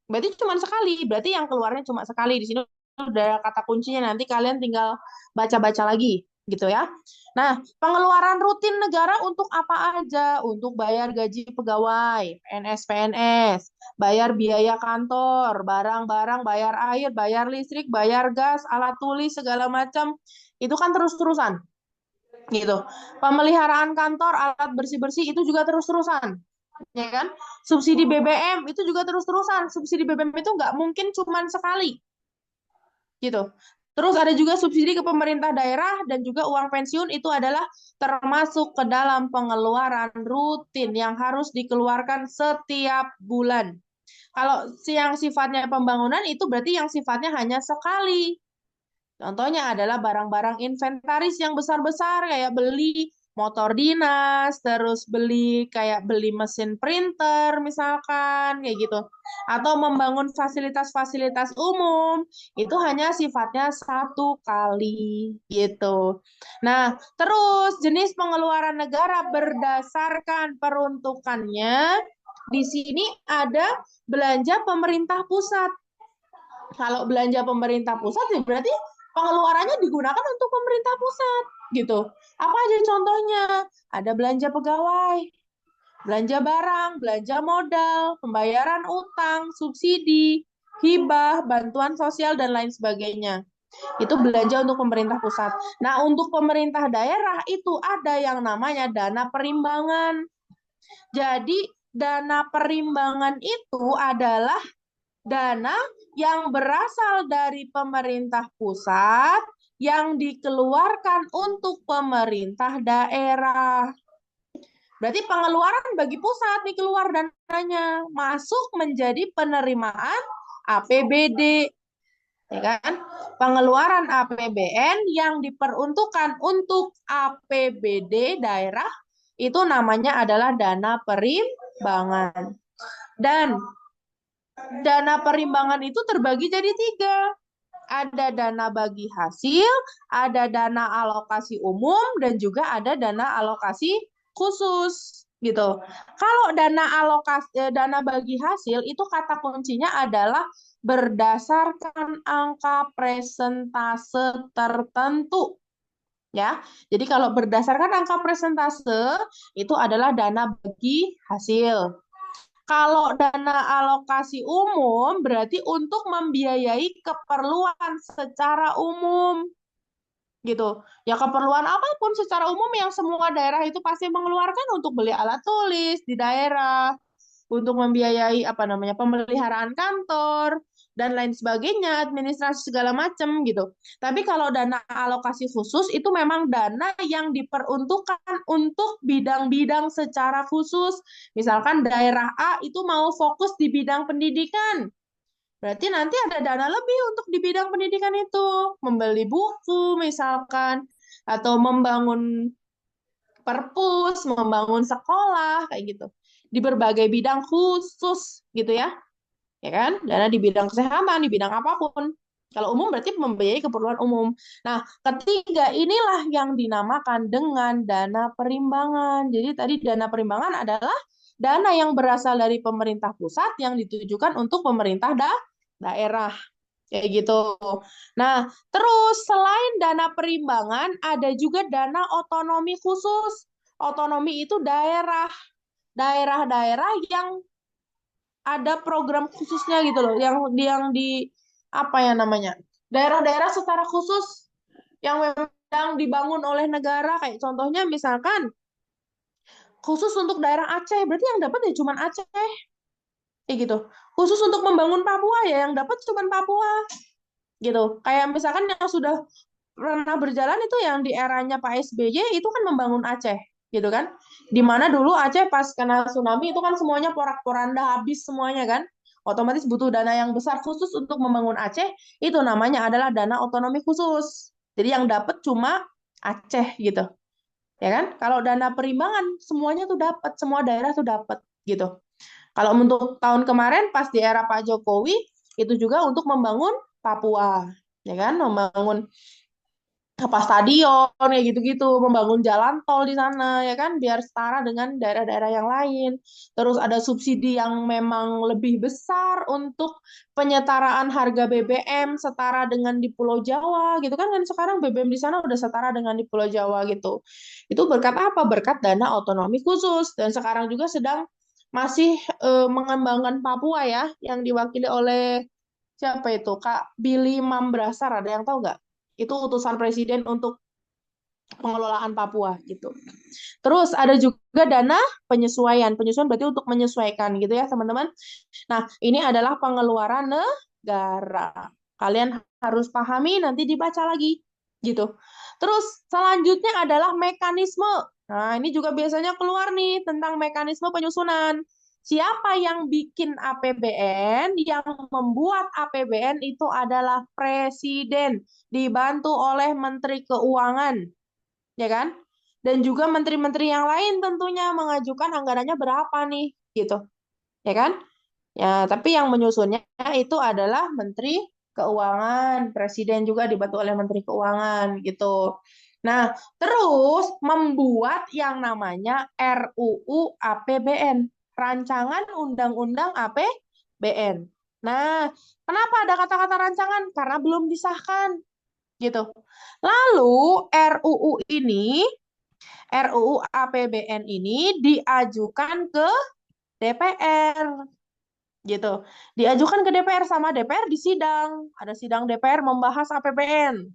Berarti cuma sekali. Berarti yang keluarnya cuma sekali. Di sini udah kata kuncinya, nanti kalian tinggal baca-baca lagi gitu ya. Nah, pengeluaran rutin negara untuk apa aja? Untuk bayar gaji pegawai, PNS, bayar biaya kantor, barang-barang, bayar air, bayar listrik, bayar gas, alat tulis, segala macam. Itu kan terus-terusan gitu. Pemeliharaan kantor, alat bersih-bersih itu juga terus-terusan, ya kan? Subsidi BBM itu juga terus-terusan. Subsidi BBM itu nggak mungkin cuma sekali, gitu. Terus ada juga subsidi ke pemerintah daerah dan juga uang pensiun itu adalah termasuk ke dalam pengeluaran rutin yang harus dikeluarkan setiap bulan. Kalau yang sifatnya pembangunan itu berarti yang sifatnya hanya sekali. Contohnya adalah barang-barang inventaris yang besar-besar kayak beli motor dinas, terus beli mesin printer misalkan kayak gitu. Atau membangun fasilitas-fasilitas umum itu hanya sifatnya satu kali gitu. Nah, terus jenis pengeluaran negara berdasarkan peruntukannya di sini ada belanja pemerintah pusat. Kalau belanja pemerintah pusat ya berarti pengeluarannya digunakan untuk pemerintah pusat gitu. Apa aja contohnya? Ada belanja pegawai, belanja barang, belanja modal, pembayaran utang, subsidi, hibah, bantuan sosial dan lain sebagainya. Itu belanja untuk pemerintah pusat. Nah, untuk pemerintah daerah itu ada yang namanya dana perimbangan. Jadi, dana perimbangan itu adalah dana yang berasal dari pemerintah pusat yang dikeluarkan untuk pemerintah daerah. Berarti pengeluaran bagi pusat nih keluar dananya, masuk menjadi penerimaan APBD, ya kan? Pengeluaran APBN yang diperuntukkan untuk APBD daerah itu namanya adalah dana perimbangan. Dan dana perimbangan itu terbagi jadi tiga. Ada dana bagi hasil, ada dana alokasi umum, dan juga ada dana alokasi khusus gitu. Kalau dana bagi hasil itu kata kuncinya adalah berdasarkan angka presentase tertentu. Ya, jadi kalau berdasarkan angka presentase itu adalah dana bagi hasil. Kalau dana alokasi umum berarti untuk membiayai keperluan secara umum gitu. Ya keperluan apapun secara umum yang semua daerah itu pasti mengeluarkan untuk beli alat tulis di daerah, untuk membiayai pemeliharaan kantor dan lain sebagainya, administrasi segala macam gitu. Tapi kalau dana alokasi khusus itu memang dana yang diperuntukkan untuk bidang-bidang secara khusus. Misalkan daerah A itu mau fokus di bidang pendidikan. Berarti nanti ada dana lebih untuk di bidang pendidikan itu, membeli buku misalkan atau membangun perpus, membangun sekolah kayak gitu. Di berbagai bidang khusus gitu ya. Ya kan? Dana di bidang kesehatan, di bidang apapun. Kalau umum berarti membiayai keperluan umum. Nah, ketiga inilah yang dinamakan dengan dana perimbangan. Jadi tadi dana perimbangan adalah dana yang berasal dari pemerintah pusat yang ditujukan untuk pemerintah daerah. Kayak gitu. Nah, terus selain dana perimbangan, ada juga dana otonomi khusus. Otonomi itu daerah-daerah yang ada program khususnya gitu loh, yang di apa ya namanya? Daerah-daerah secara khusus yang memang dibangun oleh negara, kayak contohnya misalkan khusus untuk daerah Aceh, berarti yang dapat ya cuma Aceh, kayak gitu. Khusus untuk membangun Papua ya yang dapat cuma Papua, gitu. Kayak misalkan yang sudah pernah berjalan itu yang di eranya Pak SBY itu kan membangun Aceh, gitu kan? Di mana dulu Aceh pas kena tsunami itu kan semuanya porak-poranda habis semuanya kan? Otomatis butuh dana yang besar khusus untuk membangun Aceh, itu namanya adalah dana otonomi khusus. Jadi yang dapat cuma Aceh gitu. Ya kan? Kalau dana perimbangan semuanya tuh dapat, semua daerah tuh dapat gitu. Kalau untuk tahun kemarin pas di era Pak Jokowi itu juga untuk membangun Papua, ya kan? Membangun stadion ya gitu-gitu, membangun jalan tol di sana ya kan biar setara dengan daerah-daerah yang lain. Terus ada subsidi yang memang lebih besar untuk penyetaraan harga BBM setara dengan di Pulau Jawa gitu kan sekarang BBM di sana udah setara dengan di Pulau Jawa gitu. Itu berkat apa? Berkat dana otonomi khusus dan sekarang juga sedang masih mengembangkan Papua ya yang diwakili oleh siapa itu? Kak Billy Mambrasar, ada yang tahu nggak? Itu utusan presiden untuk pengelolaan Papua gitu. Terus ada juga dana penyesuaian. Penyesuaian berarti untuk menyesuaikan gitu ya, teman-teman. Nah, ini adalah pengeluaran negara. Kalian harus pahami, nanti dibaca lagi. Gitu. Terus selanjutnya adalah mekanisme. Nah, ini juga biasanya keluar nih tentang mekanisme penyusunan. Siapa yang bikin APBN? Yang membuat APBN itu adalah Presiden, dibantu oleh Menteri Keuangan, ya kan? Dan juga menteri-menteri yang lain tentunya mengajukan anggarannya berapa nih, gitu, ya kan? Ya, tapi yang menyusunnya itu adalah Menteri Keuangan, Presiden juga dibantu oleh Menteri Keuangan, gitu. Nah, terus membuat yang namanya RUU APBN, Rancangan Undang-Undang APBN. Nah, kenapa ada kata-kata rancangan? Karena belum disahkan, gitu. Lalu RUU APBN ini diajukan ke DPR, gitu. Diajukan ke DPR sama DPR disidang. Ada sidang DPR membahas APBN,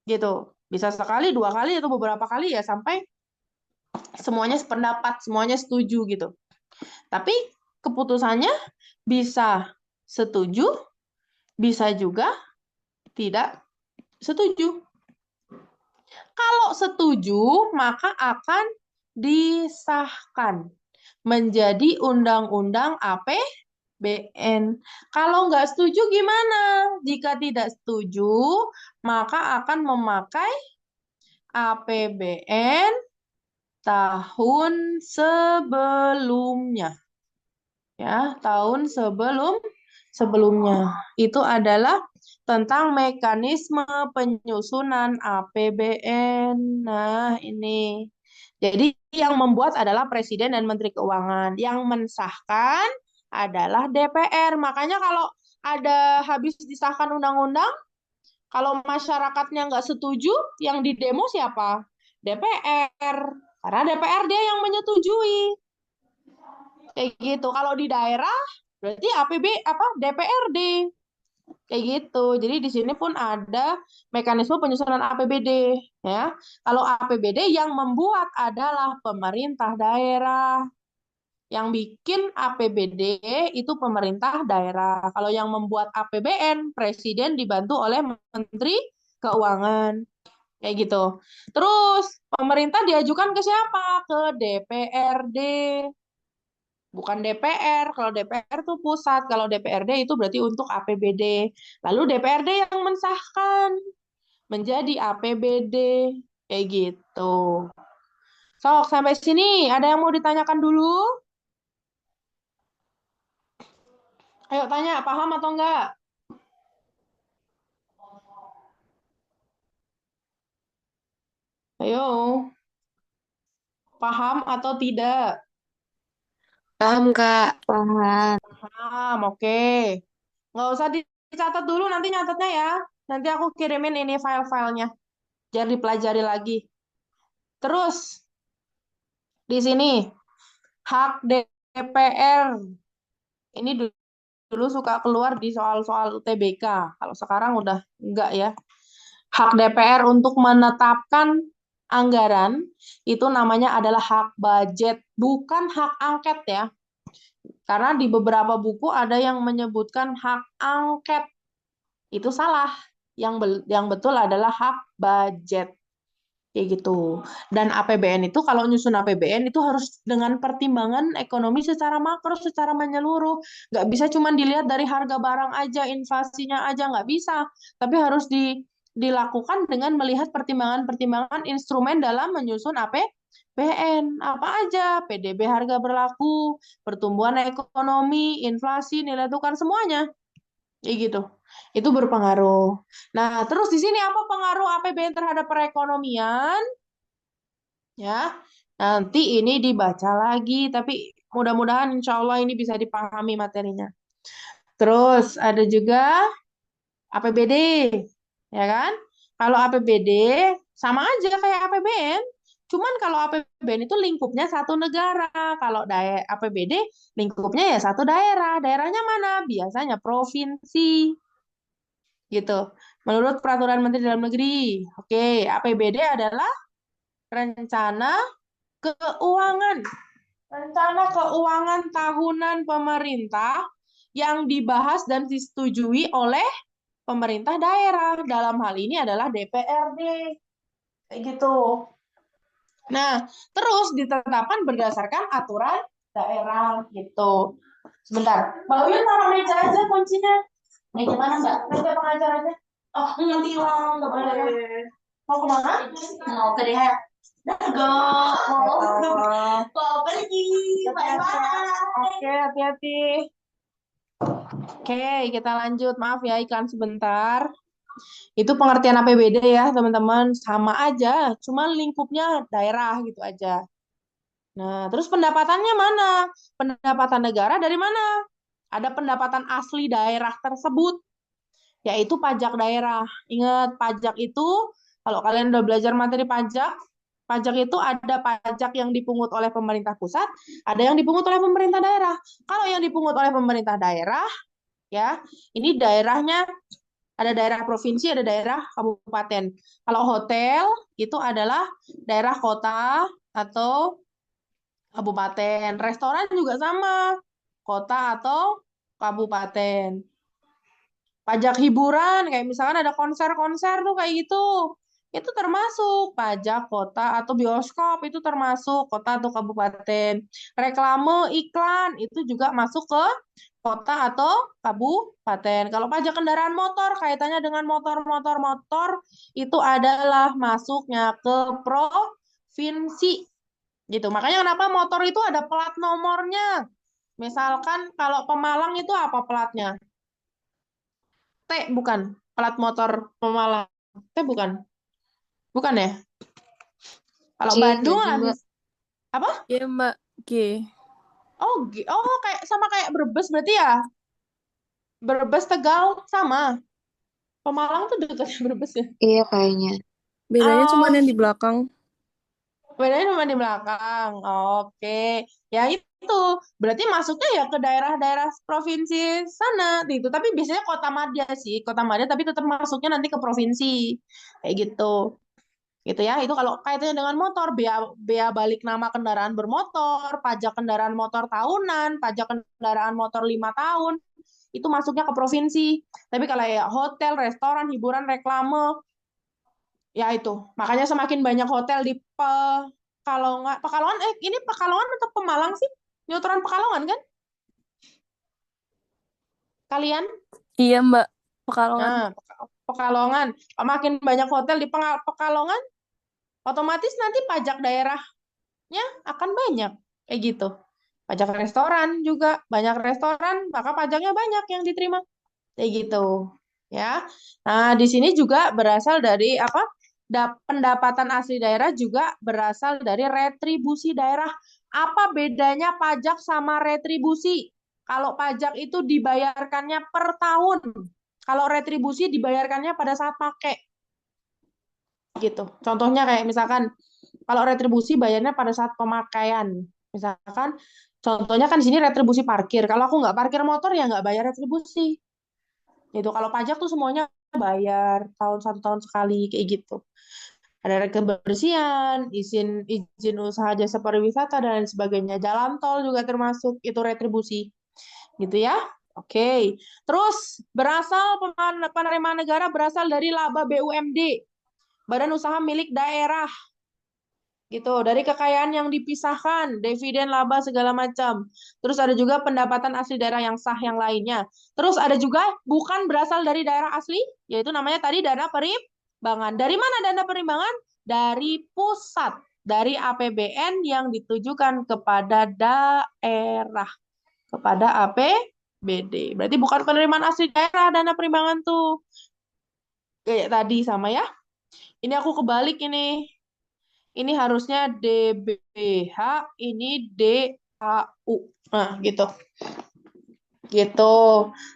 gitu. Bisa sekali, dua kali, atau beberapa kali ya, sampai semuanya sependapat, semuanya setuju, gitu. Tapi keputusannya bisa setuju, bisa juga tidak setuju. Kalau setuju, maka akan disahkan menjadi undang-undang APBN. Kalau nggak setuju gimana? Jika tidak setuju, maka akan memakai APBN tahun sebelumnya. Ya, tahun sebelumnya. Itu adalah tentang mekanisme penyusunan APBN. Nah, ini. Jadi yang membuat adalah Presiden dan Menteri Keuangan. Yang mensahkan adalah DPR. Makanya kalau ada habis disahkan undang-undang, kalau masyarakatnya nggak setuju, yang di demo siapa? DPR. Karena DPR dia yang menyetujui. Kayak gitu. Kalau di daerah, berarti DPRD. Kayak gitu. Jadi di sini pun ada mekanisme penyusunan APBD, ya. Kalau APBD yang membuat adalah pemerintah daerah. Yang bikin APBD itu pemerintah daerah. Kalau yang membuat APBN, presiden dibantu oleh Menteri Keuangan. Kayak gitu. Terus pemerintah diajukan ke siapa? Ke DPRD. Bukan DPR. Kalau DPR itu pusat, kalau DPRD itu berarti untuk APBD. Lalu DPRD yang mensahkan menjadi APBD. Kayak gitu. Sok, sampai sini ada yang mau ditanyakan dulu? Ayo tanya, paham atau enggak? Ayo, paham atau tidak? Paham, Kak. Paham. Paham, oke. Nggak usah dicatat dulu, nanti nyatetnya ya. Nanti aku kirimin ini file-filenya, biar dipelajari lagi. Terus, di sini, hak DPR. Ini dulu suka keluar di soal-soal UTBK. Kalau sekarang udah enggak ya. Hak DPR untuk menetapkan anggaran, itu namanya adalah hak budget, bukan hak angket ya. Karena di beberapa buku ada yang menyebutkan hak angket. Itu salah. Yang betul adalah hak budget. Kayak gitu. Dan APBN itu, kalau nyusun APBN itu harus dengan pertimbangan ekonomi secara makro, secara menyeluruh. Nggak bisa cuma dilihat dari harga barang aja, inflasinya aja, nggak bisa. Tapi harus dilakukan dengan melihat pertimbangan-pertimbangan instrumen dalam menyusun APBN. Apa aja? PDB harga berlaku, pertumbuhan ekonomi, inflasi, nilai tukar, semuanya. Kayak gitu. Itu berpengaruh. Nah, terus di sini apa pengaruh APBN terhadap perekonomian? Ya, nanti ini dibaca lagi, tapi mudah-mudahan insya Allah ini bisa dipahami materinya. Terus ada juga APBD, ya kan? Kalau APBD sama aja kayak APBN, cuman kalau APBN itu lingkupnya satu negara, kalau APBD lingkupnya ya satu daerah. Daerahnya mana? Biasanya provinsi, gitu. Menurut Peraturan Menteri Dalam Negeri. Oke, APBD adalah rencana keuangan. Rencana keuangan tahunan pemerintah yang dibahas dan disetujui oleh pemerintah daerah. Dalam hal ini adalah DPRD. Kayak gitu. Nah, terus ditetapkan berdasarkan aturan daerah gitu. Sebentar. Mbak Uyun taruh meja aja kuncinya. Meja mana, Mbak? Meja pengajar aja. Oh, nanti uang, nggak boleh. Mau kemana? Mau ke DH. Dago. Mau pergi. Bye-bye. Oke, hati-hati. Oke, kita lanjut. Maaf ya, iklan sebentar. Itu pengertian APBD ya, teman-teman. Sama aja, cuma lingkupnya daerah gitu aja. Nah, terus pendapatannya mana? Pendapatan negara dari mana? Ada pendapatan asli daerah tersebut, yaitu pajak daerah. Ingat, pajak itu, kalau kalian udah belajar materi pajak, pajak itu ada pajak yang dipungut oleh pemerintah pusat, ada yang dipungut oleh pemerintah daerah. Kalau yang dipungut oleh pemerintah daerah, ya, ini daerahnya ada daerah provinsi, ada daerah kabupaten. Kalau hotel itu adalah daerah kota atau kabupaten. Restoran juga sama, kota atau kabupaten. Pajak hiburan, kayak misalkan ada konser-konser tuh kayak gitu. Itu termasuk pajak kota atau bioskop, itu termasuk kota atau kabupaten. Reklame, iklan, itu juga masuk ke kota atau kabupaten. Kalau pajak kendaraan motor, kaitannya dengan motor, itu adalah masuknya ke provinsi. Gitu. Makanya kenapa motor itu ada plat nomornya. Misalkan kalau Pemalang itu apa platnya? T bukan. Plat motor Pemalang. T bukan. Bukan ya? Kalau C Bandung nggak sih, lah. Mbak? Apa? Iya Mbak, G. Oh, oh kayak sama kayak Brebes berarti ya? Brebes Tegal sama. Pemalang tuh dekatnya Brebes ya. Iya kayaknya. Bedanya cuma Oh, yang di belakang. bedanya cuma di belakang. Oke. Ya itu. Berarti masuknya ya ke daerah-daerah provinsi sana gitu. Tapi biasanya kota madya sih. Kota madya tapi tetap masuknya nanti ke provinsi. Kayak gitu. Gitu ya. Itu kalau kaitannya dengan motor, bea, bea balik nama kendaraan bermotor, pajak kendaraan motor tahunan, pajak kendaraan motor 5 tahun, itu masuknya ke provinsi. Tapi kalau ya hotel, restoran, hiburan, reklame, ya itu. Makanya semakin banyak hotel di Pekalongan, Pekalongan, ini Pekalongan atau Pemalang sih? Nyotoran Pekalongan kan? Kalian? Iya Mbak, Pekalongan. Nah, Pekalongan. Makin banyak hotel di Pekalongan, otomatis nanti pajak daerahnya akan banyak. Kayak gitu. Pajak restoran juga, banyak restoran, maka pajaknya banyak yang diterima. Kayak gitu. Ya. Nah, di sini juga berasal dari apa? Pendapatan asli daerah juga berasal dari retribusi daerah. Apa bedanya pajak sama retribusi? Kalau pajak itu dibayarkannya per tahun. Kalau retribusi dibayarkannya pada saat pakai. Gitu. Contohnya kayak misalkan kalau retribusi bayarnya pada saat pemakaian. Misalkan contohnya kan di sini retribusi parkir. Kalau aku nggak parkir motor ya nggak bayar retribusi. Gitu. Kalau pajak tuh semuanya bayar satu tahun sekali kayak gitu. Ada kebersihan, izin izin usaha jasa pariwisata dan lain sebagainya. Jalan tol juga termasuk itu retribusi. Gitu ya. Oke. Terus berasal penerimaan negara berasal dari laba BUMD, Badan Usaha Milik Daerah. Gitu, dari kekayaan yang dipisahkan, dividen, laba segala macam. Terus ada juga pendapatan asli daerah yang sah yang lainnya. Terus ada juga bukan berasal dari daerah asli, yaitu namanya tadi dana perimbangan. Dari mana dana perimbangan? Dari pusat, dari APBN yang ditujukan kepada daerah, kepada APBD. Berarti bukan penerimaan asli daerah dana perimbangan tuh. Kayak tadi sama ya. Ini aku kebalik ini. Ini harusnya DBH, ini DHU. Nah, gitu. Gitu.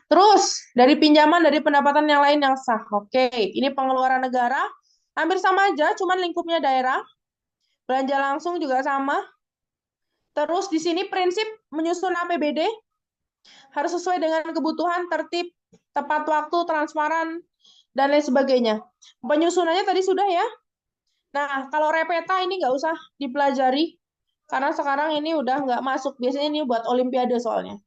Terus, dari pinjaman, dari pendapatan yang lain yang sah. Oke, ini pengeluaran negara. Hampir sama aja, cuman lingkupnya daerah. Belanja langsung juga sama. Terus, di sini prinsip menyusun APBD harus sesuai dengan kebutuhan, tertib, tepat waktu, transparan, dan lain sebagainya. Penyusunannya tadi sudah ya. Nah, kalau repeta ini nggak usah dipelajari, karena sekarang ini udah nggak masuk. Biasanya ini buat olimpiade soalnya.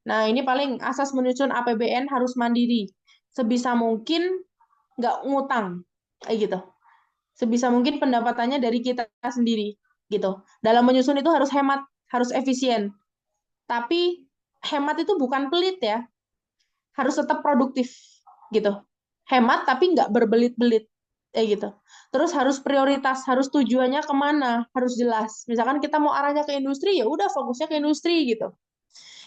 Nah, ini paling asas menyusun APBN harus mandiri. sebisa mungkin nggak ngutang, kayak gitu. Sebisa mungkin pendapatannya dari kita sendiri, gitu. Dalam menyusun itu harus hemat, harus efisien. Tapi hemat itu bukan pelit ya, harus tetap produktif, gitu. Hemat tapi nggak berbelit-belit, kayak gitu. Terus harus prioritas, harus tujuannya kemana, harus jelas. Misalkan kita mau arahnya ke industri, ya udah fokusnya ke industri, gitu.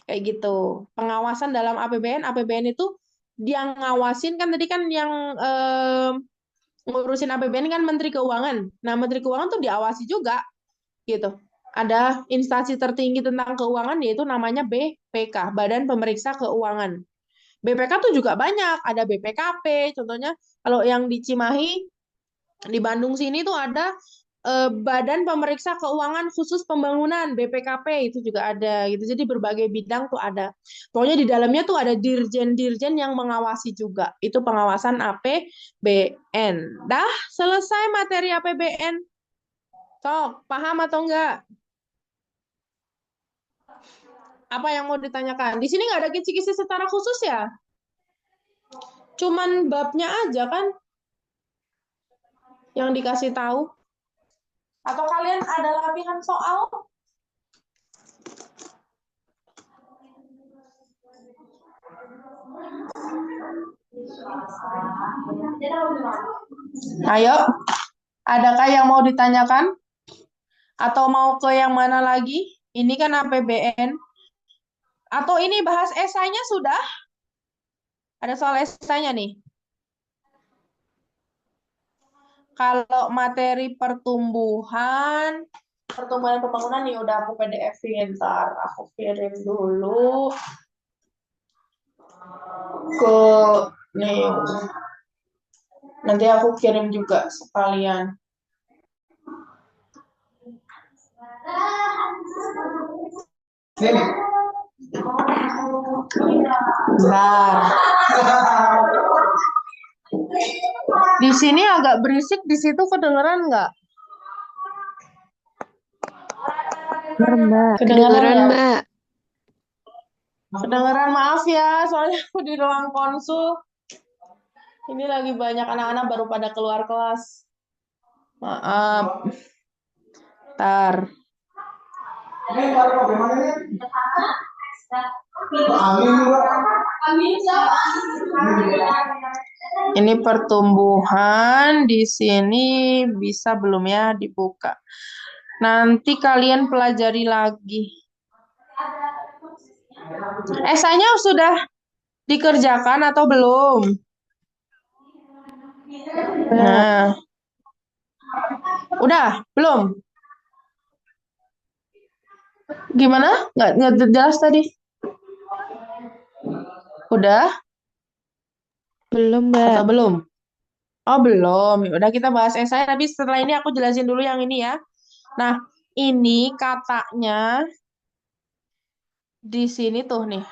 Kayak gitu. Pengawasan dalam APBN, APBN itu yang ngawasin kan tadi kan yang ngurusin APBN kan Menteri Keuangan. Nah, Menteri Keuangan tuh diawasi juga gitu. Ada instansi tertinggi tentang keuangan yaitu namanya BPK, Badan Pemeriksa Keuangan. BPK tuh juga banyak, ada BPKP, contohnya kalau yang di Cimahi di Bandung sini tuh ada Badan Pemeriksa Keuangan Khusus Pembangunan BPKP itu juga ada gitu. Jadi berbagai bidang tuh ada. Pokoknya di dalamnya tuh ada dirjen-dirjen yang mengawasi juga. Itu pengawasan APBN. Dah selesai materi APBN. Sok, paham atau enggak? Apa yang mau ditanyakan? Di sini nggak ada kisi-kisi secara khusus ya? Cuman babnya aja kan yang dikasih tahu. Atau kalian ada latihan soal? Ayo, adakah yang mau ditanyakan? Atau mau ke yang mana lagi? Ini kan APBN. Atau ini bahas esainya sudah? Ada soal esainya nih. Kalau materi pertumbuhan dan pembangunan nih udah aku PDF-in, ntar aku kirim dulu ke nih. Nanti aku kirim juga sekalian. Bentar. Di sini agak berisik, di situ kedengeran nggak? Mbak. Kedengeran Kedengeran, nggak? Mbak. Kedengeran, maaf ya, soalnya aku di ruang konsul. Ini lagi banyak anak-anak baru pada keluar kelas. Maaf. Ntar. Ini pertumbuhan di sini bisa belum ya dibuka? Nanti kalian pelajari lagi. Esainya sudah dikerjakan atau belum? Nah, udah belum? Gimana? Nggak jelas tadi? Udah Belum, atau Mbak. belum? Oh, belum. Ya udah kita bahas esai, tapi setelah ini aku jelasin dulu yang ini ya. Nah, ini katanya di sini tuh nih.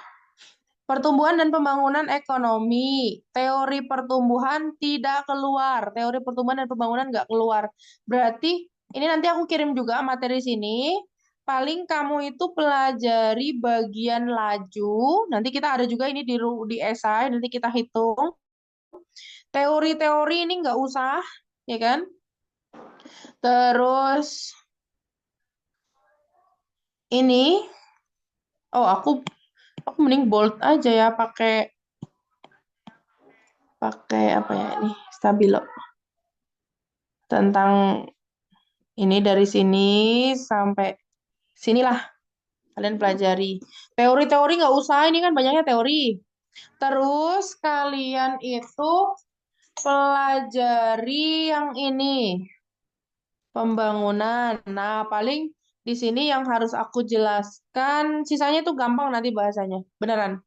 Pertumbuhan dan pembangunan ekonomi. Teori pertumbuhan tidak keluar. Teori pertumbuhan dan pembangunan nggak keluar. Berarti ini nanti aku kirim juga materi sini. Paling kamu itu pelajari bagian laju. Nanti kita ada juga ini di esai. Nanti kita hitung. Teori-teori ini nggak usah, ya kan? Terus ini, oh aku mending bold aja ya pakai apa ya ini stabilo tentang ini dari sini sampai sinilah kalian pelajari. Teori-teori nggak usah, ini kan banyaknya teori. Terus kalian itu pelajari yang ini pembangunan. Nah, paling di sini yang harus aku jelaskan, sisanya itu gampang nanti bahasanya, beneran.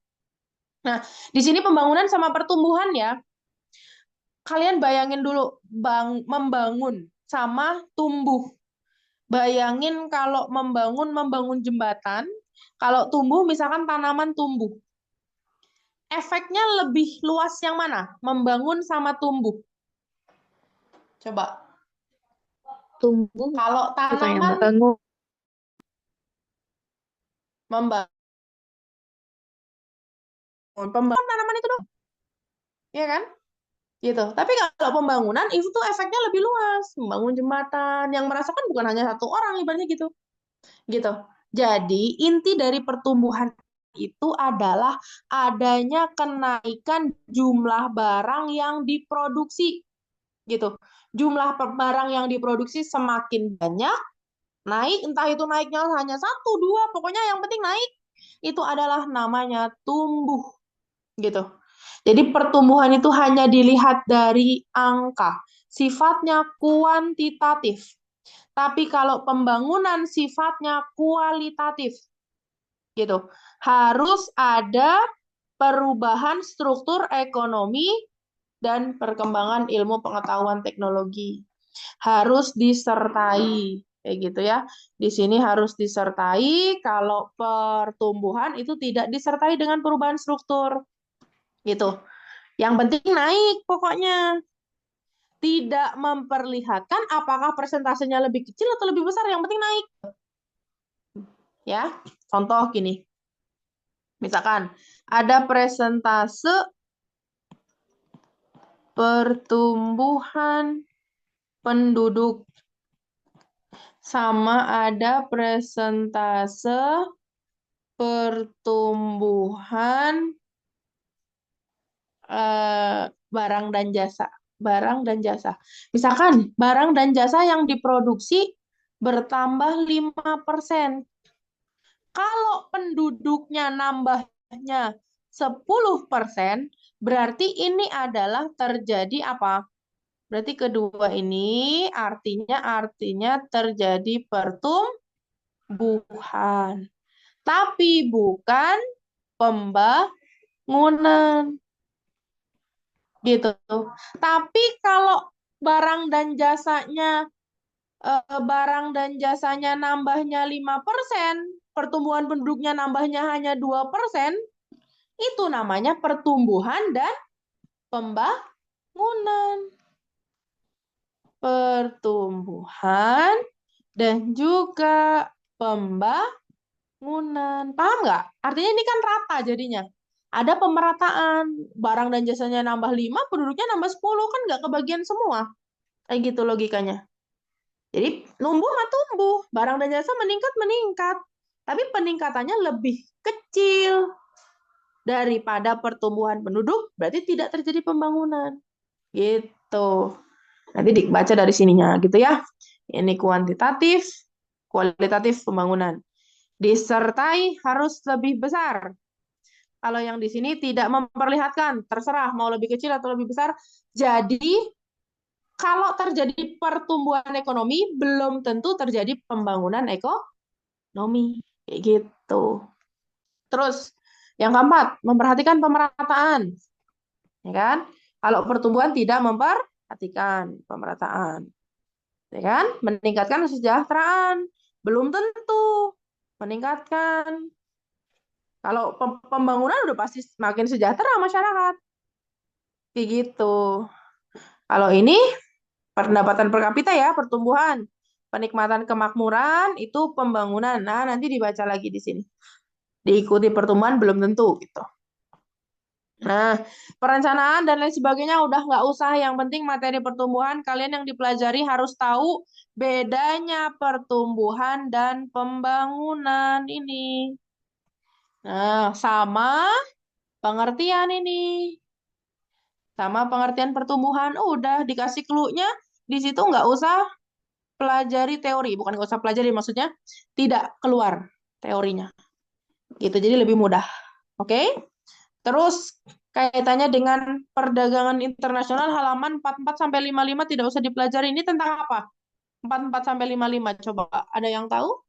Nah, di sini pembangunan sama pertumbuhan ya. Kalian bayangin dulu membangun sama tumbuh. Bayangin kalau membangun jembatan, kalau tumbuh misalkan tanaman tumbuh. Efeknya lebih luas yang mana? Membangun sama tumbuh. Coba. Tumbuh Kalau bukannya tanaman bangun. membangun tanaman itu dong. ya kan? Gitu. Tapi kalau pembangunan itu tuh efeknya lebih luas, membangun jembatan, yang merasakan bukan hanya satu orang, ibaratnya gitu. Gitu. Jadi, inti dari pertumbuhan itu adalah adanya kenaikan jumlah barang yang diproduksi, gitu. Jumlah barang yang diproduksi semakin banyak, naik, entah itu naiknya hanya satu, dua, pokoknya yang penting naik, itu adalah namanya tumbuh, gitu. Jadi pertumbuhan itu hanya dilihat dari angka, sifatnya kuantitatif. Tapi kalau pembangunan sifatnya kualitatif, gitu. Harus ada perubahan struktur ekonomi dan perkembangan ilmu pengetahuan teknologi. Harus disertai, kayak gitu ya. Di sini harus disertai, kalau pertumbuhan itu tidak disertai dengan perubahan struktur, gitu. Yang penting naik pokoknya. Tidak memperlihatkan apakah persentasenya lebih kecil atau lebih besar, yang penting naik. Ya, contoh gini. Misalkan ada presentase pertumbuhan penduduk sama ada presentase pertumbuhan barang dan jasa. Barang dan jasa. Misalkan barang dan jasa yang diproduksi bertambah 5%. Kalau penduduknya nambahnya 10%, berarti ini adalah terjadi apa? Berarti kedua ini artinya terjadi pertumbuhan. Tapi bukan pembangunan. Gitu. Tapi kalau barang dan jasanya nambahnya 5%, pertumbuhan penduduknya nambahnya hanya 2%, itu namanya pertumbuhan dan pembangunan. Pertumbuhan dan juga pembangunan. Paham nggak? Artinya ini kan rata jadinya. Ada pemerataan. Barang dan jasanya nambah 5, penduduknya nambah 10. Kan nggak kebagian semua. Kayak gitu logikanya. Jadi numbuh mah tumbuh, barang dan jasa meningkat. Tapi peningkatannya lebih kecil daripada pertumbuhan penduduk, berarti tidak terjadi pembangunan. Gitu. Nanti dibaca dari sininya gitu ya. Ini kuantitatif, kualitatif pembangunan. Disertai harus lebih besar. Kalau yang di sini tidak memperlihatkan, terserah mau lebih kecil atau lebih besar. Jadi kalau terjadi pertumbuhan ekonomi, belum tentu terjadi pembangunan ekonomi. Kayak gitu. Terus, yang keempat, memperhatikan pemerataan. Ya kan? Kalau pertumbuhan tidak memperhatikan pemerataan. Ya kan? Meningkatkan kesejahteraan. Belum tentu meningkatkan. Kalau pembangunan udah pasti semakin sejahtera masyarakat. Kayak gitu. Kalau ini pendapatan per kapita ya, pertumbuhan. Penikmatan kemakmuran itu pembangunan. Nah, nanti dibaca lagi di sini. Diikuti pertumbuhan belum tentu gitu. Nah, perencanaan dan lain sebagainya udah nggak usah. Yang penting materi pertumbuhan kalian yang dipelajari harus tahu bedanya pertumbuhan dan pembangunan ini. Nah, sama pengertian ini. Sama pengertian pertumbuhan, udah dikasih clue-nya. Di situ nggak usah pelajari teori. Bukan nggak usah pelajari, maksudnya tidak keluar teorinya. Gitu, jadi lebih mudah. Oke? Terus kaitannya dengan perdagangan internasional halaman 44 sampai 55 tidak usah dipelajari. Ini tentang apa? 44 sampai 55 coba ada yang tahu?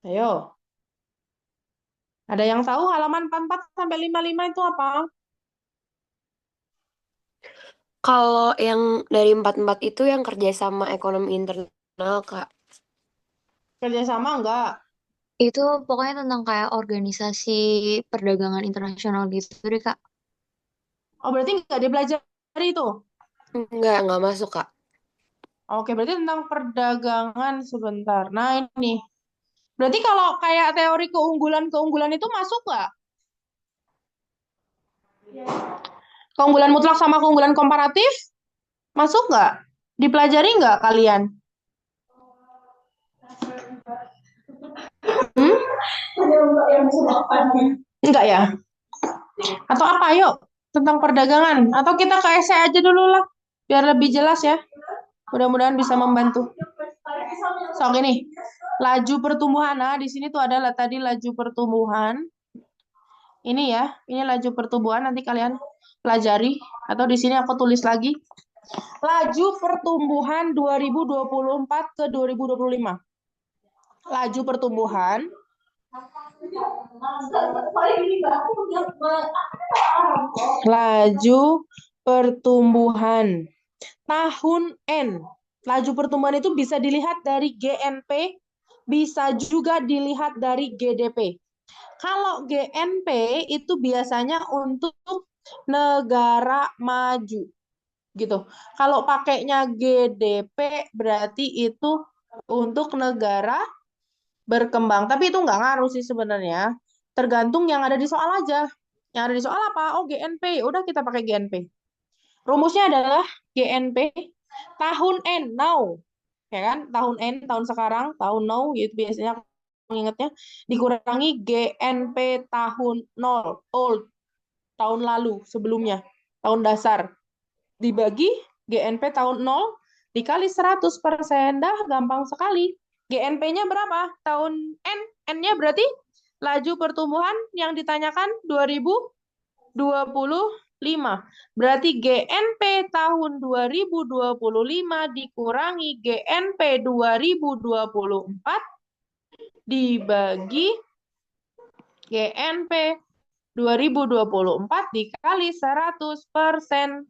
Ayo. Ada yang tahu halaman 44 sampai 55 itu apa? Kalau yang dari empat-empat itu yang kerjasama ekonomi internal, Kak. Kerjasama enggak? Itu pokoknya tentang kayak organisasi perdagangan internasional gitu deh, Kak. Oh, berarti enggak dipelajari itu? Enggak masuk, Kak. Oke, berarti tentang perdagangan sebentar. Nah, ini. Berarti kalau kayak teori keunggulan-keunggulan itu masuk nggak? Keunggulan mutlak sama keunggulan komparatif? Masuk nggak? Dipelajari nggak kalian? Hmm? Enggak ya? Atau apa? Yuk, tentang perdagangan. Atau kita ke esai aja dulu lah, biar lebih jelas ya. Mudah-mudahan bisa membantu. So, gini, laju pertumbuhan. Nah, di sini tuh adalah tadi laju pertumbuhan. Ini ya, ini laju pertumbuhan. Nanti kalian pelajari. Atau di sini aku tulis lagi. Laju pertumbuhan 2024 ke 2025. Laju pertumbuhan tahun N. Laju pertumbuhan itu bisa dilihat dari GNP, bisa juga dilihat dari GDP. Kalau GNP itu biasanya untuk negara maju, gitu. Kalau pakainya GDP berarti itu untuk negara berkembang. Tapi itu nggak ngaruh sih sebenarnya. Tergantung yang ada di soal aja. Yang ada di soal apa? Oh, GNP. Udah kita pakai GNP. Rumusnya adalah GNP tahun N, now. Ya kan? Tahun N, tahun sekarang, tahun now, gitu biasanya aku ingatnya, dikurangi GNP tahun 0, old, tahun lalu, sebelumnya, tahun dasar. Dibagi GNP tahun 0, dikali 100%, dah gampang sekali. GNP-nya berapa? Tahun N, N-nya berarti laju pertumbuhan yang ditanyakan 2025. Berarti GNP tahun 2025 dikurangi GNP 2024 dibagi GNP 2024 dikali 100%.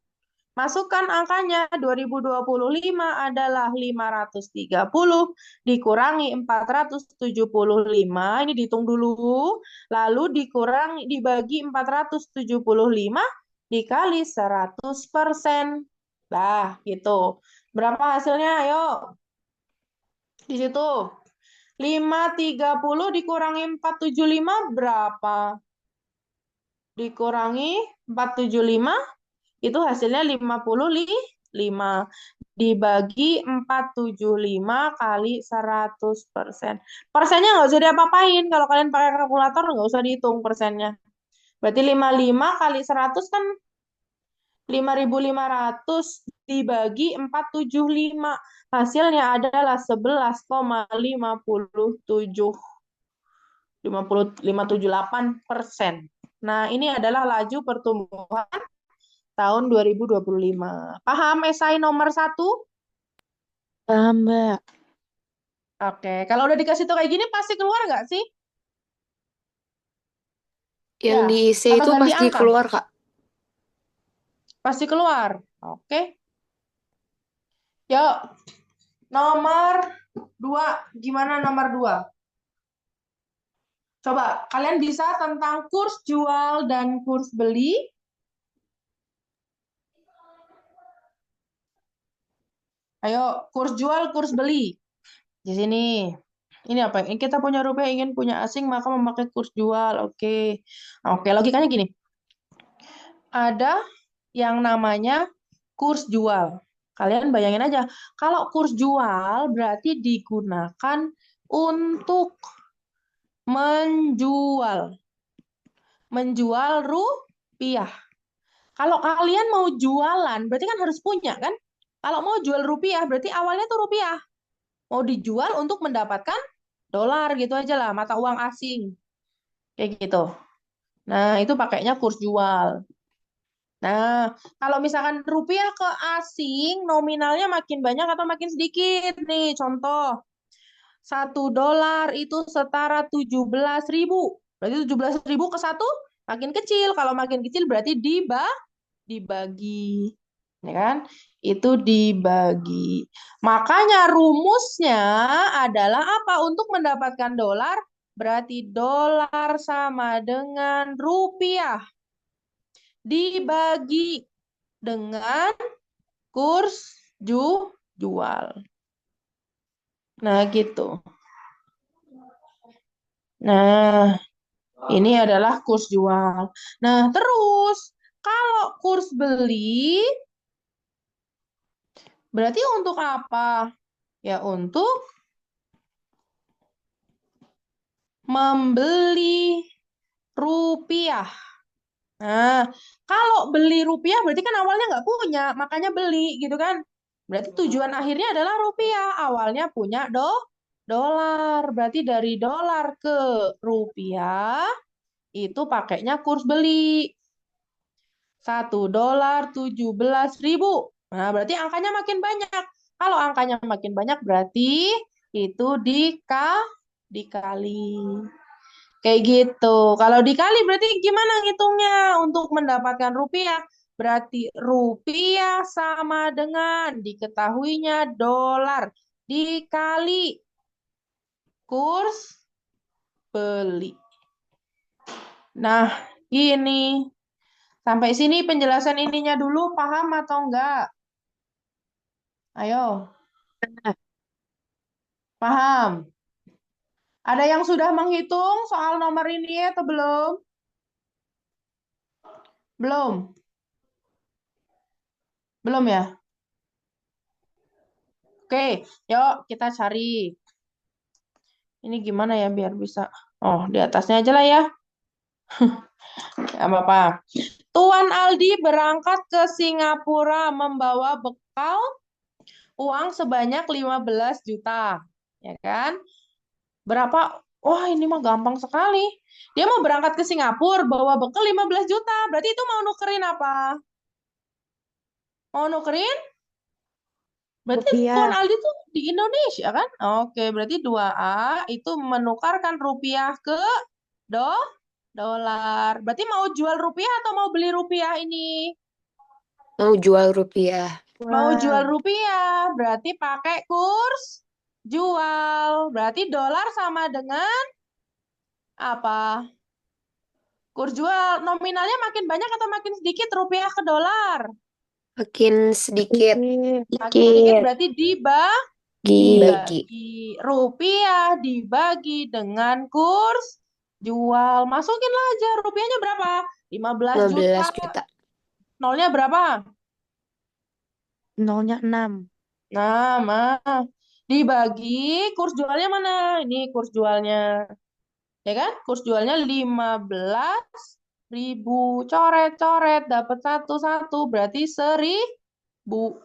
Masukkan angkanya, 2025 adalah 530 dikurangi 475, ini dihitung dulu, lalu dibagi 475 dikali 100%. Nah, gitu. Berapa hasilnya? Ayo. Di situ. 530 dikurangi 475 berapa? Dikurangi 475 itu hasilnya 55. Dibagi 475 kali 100%. Persennya nggak usah diapa-apain. Kalau kalian pakai kalkulator nggak usah dihitung persennya. Berarti 55 kali 100 kan 5.500 dibagi 475. Hasilnya adalah 11,57. 578%. Nah, ini adalah laju pertumbuhan tahun 2025. Paham esai nomor 1? Paham, Mbak. Oke, kalau udah dikasih tuh kayak gini pasti keluar nggak sih? Yang Ya, di IC atau itu ganti pasti angka? keluar, Kak. Pasti keluar. Oke. Yuk, nomor 2. Gimana nomor 2? Coba, kalian bisa tentang kurs jual dan kurs beli. Ayo, kurs jual, kurs beli. Di sini. Ini apa? Kita punya rupiah ingin punya asing, maka memakai kurs jual. Oke. Oke, logikanya gini. Ada yang namanya kurs jual. Kalian bayangin aja, kalau kurs jual berarti digunakan untuk menjual. Menjual rupiah. Kalau kalian mau jualan, berarti kan harus punya, kan? Kalau mau jual rupiah, berarti awalnya tuh rupiah. Mau dijual untuk mendapatkan dolar, gitu aja lah, mata uang asing. Kayak gitu. Nah, itu pakainya kurs jual. Nah, kalau misalkan rupiah ke asing, nominalnya makin banyak atau makin sedikit? Nih, contoh. $1 itu setara 17.000. Berarti 17.000 ke 1 makin kecil. Kalau makin kecil berarti dibagi. Ya kan? Itu dibagi. Makanya rumusnya adalah apa? Untuk mendapatkan dolar, berarti dolar sama dengan rupiah dibagi dengan kurs jual. Nah, gitu. Nah, ini adalah kurs jual. Nah, terus kalau kurs beli berarti untuk apa? Ya, untuk membeli rupiah. Nah, kalau beli rupiah berarti kan awalnya nggak punya, makanya beli gitu kan. Berarti tujuan akhirnya adalah rupiah. Awalnya punya dolar. Berarti dari dolar ke rupiah itu pakainya kurs beli. 1 dolar 17.000. Nah, berarti angkanya makin banyak. Kalau angkanya makin banyak berarti itu dikali. Kayak gitu. Kalau dikali berarti gimana ngitungnya untuk mendapatkan rupiah? Berarti rupiah sama dengan diketahuinya dolar dikali kurs beli. Nah, ini. Sampai sini penjelasan ininya dulu, paham atau enggak? Ayo, paham? Ada yang sudah menghitung soal nomor ini atau belum? Belum? Belum ya? Oke, yuk kita cari. Ini gimana ya biar bisa? Oh, di atasnya aja lah ya. Nggak apa-apa. Tuan Aldi berangkat ke Singapura membawa bekal uang sebanyak 15 juta. Ya kan? Berapa? Wah, ini mah gampang sekali. Dia mau berangkat ke Singapura bawa bekal 15 juta. Berarti itu mau nukerin apa? Mau nukerin? Berarti Tuan Rupiah. Aldi tuh di Indonesia kan? Oke, berarti 2A itu menukarkan rupiah ke do dolar. Berarti mau jual rupiah atau mau beli rupiah ini? Mau jual rupiah. Mau jual Wow. rupiah, berarti pakai kurs jual. Berarti dolar sama dengan apa? Kurs jual. Nominalnya makin banyak atau makin sedikit rupiah ke dolar? Makin sedikit. Makin sedikit Dikit. berarti Dibagi. dibagi. Rupiah dibagi dengan kurs jual. Masukin aja rupiahnya berapa? 15 juta. 15 juta. Nolnya berapa? Nolnya 6. Nah, dibagi kurs jualnya mana? Ini kurs jualnya. Ya kan? Kurs jualnya 15.000. Coret-coret dapat satu-satu berarti 1.000.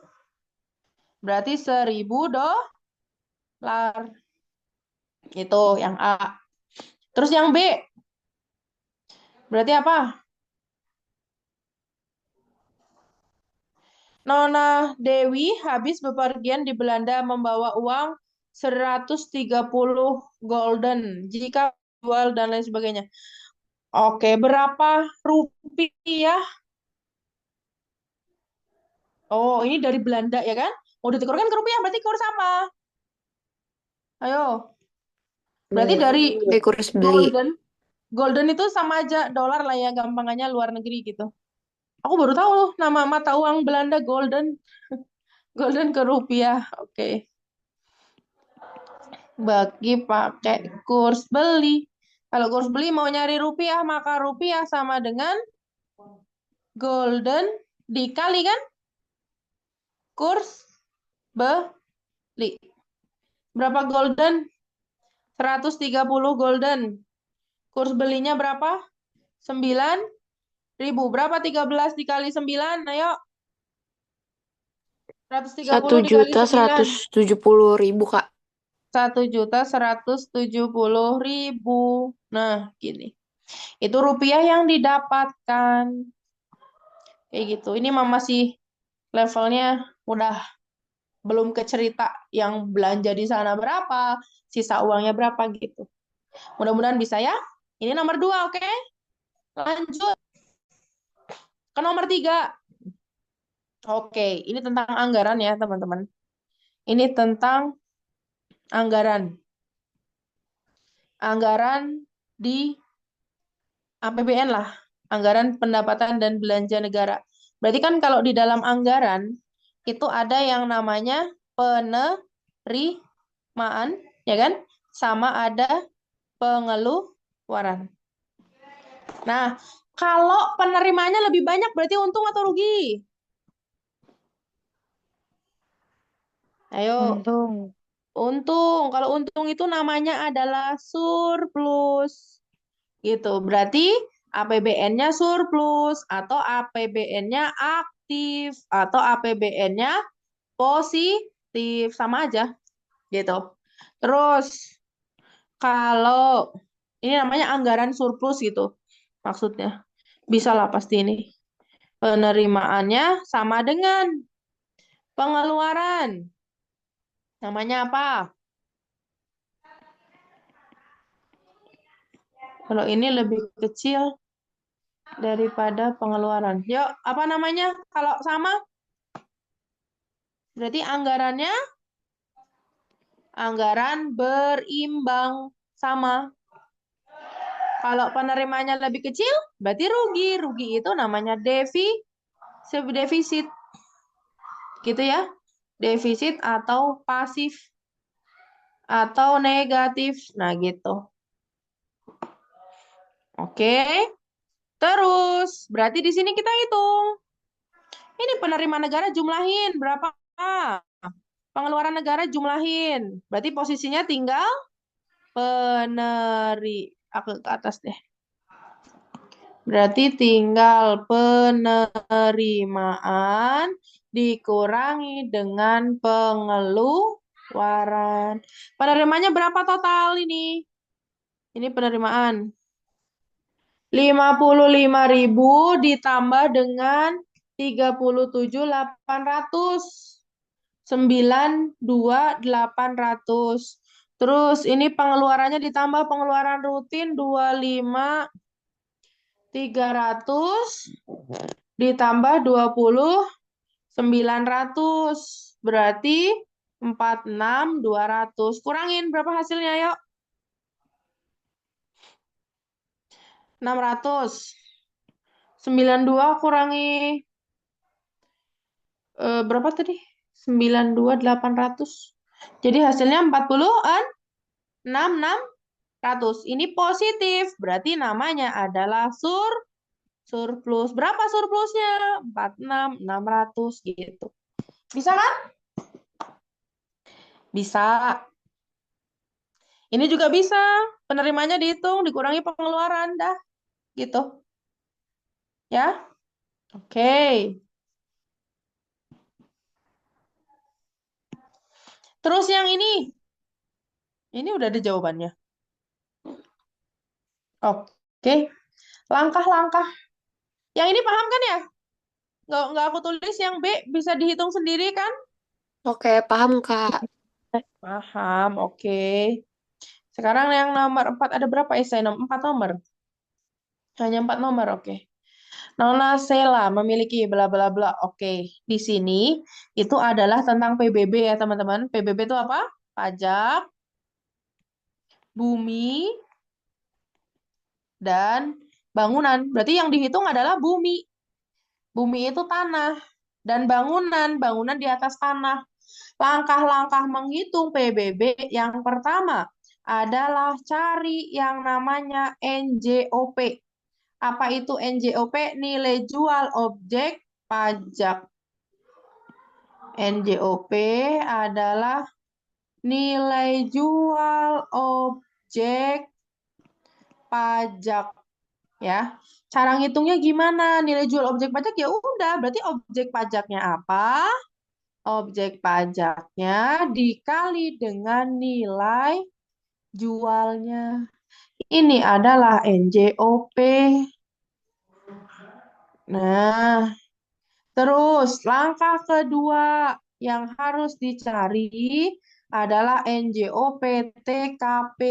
Berarti 1.000 dolar. Itu yang A. Terus yang B. Berarti apa? Nona Dewi habis bepergian di Belanda membawa uang 130 golden. Jika jual dan lain sebagainya. Oke, berapa rupiah? Oh, ini dari Belanda ya kan? Mau ditukarkan ke rupiah berarti kurs apa? Ayo. Berarti dari Kurs beli. golden. Golden itu sama aja dolar lah ya, gampangannya luar negeri gitu. Aku baru tahu loh nama mata uang Belanda golden. Golden ke rupiah. Oke. Bagi pakai kurs beli. Kalau kurs beli mau nyari rupiah, maka rupiah sama dengan golden dikali kan kurs beli. Berapa golden? 130 golden. Kurs belinya berapa? 9.000. Berapa 13 dikali 9? Ayo. 130 dikali 9. 1.170.000, Kak. 1.170.000. Nah, gini. Itu rupiah yang didapatkan. Kayak gitu. Ini mah masih levelnya udah belum ke cerita yang belanja di sana berapa, sisa uangnya berapa gitu. Mudah-mudahan bisa ya. Ini nomor 2, oke? Lanjut ke nomor 3. Oke, ini tentang anggaran ya, teman-teman. Ini tentang anggaran. Anggaran di APBN lah. Anggaran pendapatan dan belanja negara. Berarti kan kalau di dalam anggaran itu ada yang namanya penerimaan, ya kan? Sama ada pengeluaran. Nah, kalau penerimaannya lebih banyak berarti untung atau rugi? Ayo, Untung. untung. Kalau untung itu namanya adalah surplus. Gitu. Berarti APBN-nya surplus atau APBN-nya aktif atau APBN-nya positif, sama aja gitu. Terus kalau ini namanya anggaran surplus gitu. Maksudnya bisa lah pasti ini. Penerimaannya sama dengan pengeluaran. Namanya apa? Kalau ini lebih kecil daripada pengeluaran. Yuk, apa namanya? Kalau sama, berarti anggaran berimbang sama. Kalau penerimanya lebih kecil, berarti rugi. Rugi itu namanya defisit. Gitu ya. Defisit atau pasif atau negatif. Nah, gitu. Oke. Terus, berarti di sini kita hitung. Ini penerimaan negara jumlahin berapa? Pengeluaran negara jumlahin. Berarti posisinya tinggal aku ke atas deh. Berarti tinggal penerimaan dikurangi dengan pengeluaran. Penerimaannya berapa total ini? Ini penerimaan. 55.000 ditambah dengan 37.800. 92.800. Terus ini pengeluarannya ditambah pengeluaran rutin 25.300 ditambah 20.900. Berarti 46.200. Kurangin berapa hasilnya, yuk? 600. 92 kurangi berapa tadi? 92.800. Jadi hasilnya 46.600. Ini positif, berarti namanya adalah surplus. Berapa surplusnya? 46.600 gitu. Bisa kan? Bisa. Ini juga bisa. Penerimanya dihitung, dikurangi pengeluaran, dah. Gitu. Ya. Oke. Terus yang ini. Ini udah ada jawabannya. Oke. Langkah-langkah. Yang ini paham kan ya? Nggak aku tulis yang B bisa dihitung sendiri kan? Oke, paham, Kak. Paham, oke. Sekarang yang nomor 4 ada berapa esai? 4 nomor. Hanya 4 nomor, oke. Nona Sela memiliki bla bla bla. Oke, di sini itu adalah tentang PBB ya teman-teman. PBB itu apa? Pajak, bumi, dan bangunan. Berarti yang dihitung adalah bumi. Bumi itu tanah. Dan bangunan, bangunan di atas tanah. Langkah-langkah menghitung PBB yang pertama adalah cari yang namanya NJOP. Apa itu NJOP? Nilai jual objek pajak. NJOP adalah nilai jual objek pajak. Ya, cara ngitungnya gimana? Nilai jual objek pajak ya udah, berarti objek pajaknya apa? Objek pajaknya dikali dengan nilai jualnya. Ini adalah NJOP. Nah, terus langkah kedua yang harus dicari adalah NJOP TKP.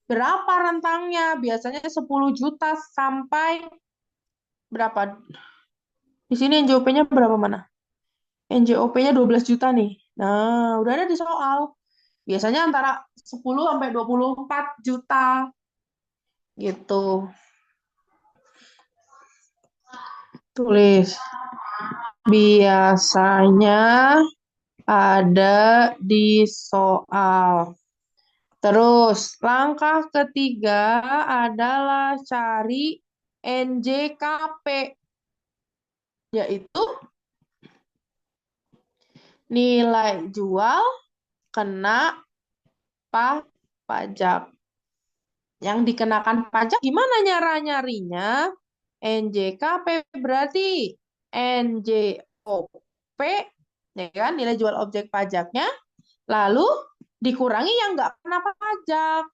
Berapa rentangnya? Biasanya 10 juta sampai berapa? Di sini NJOP-nya berapa mana? NJOP-nya 12 juta nih. Nah, udah ada di soal. Biasanya antara 10 sampai 24 juta gitu. Tulis. Biasanya ada di soal. Terus, langkah ketiga adalah cari NJKP, yaitu nilai jual kena pajak. Yang dikenakan pajak gimana nyarinya? NJKP berarti NJOP, ya kan, nilai jual objek pajaknya, lalu dikurangi yang nggak kena pajak.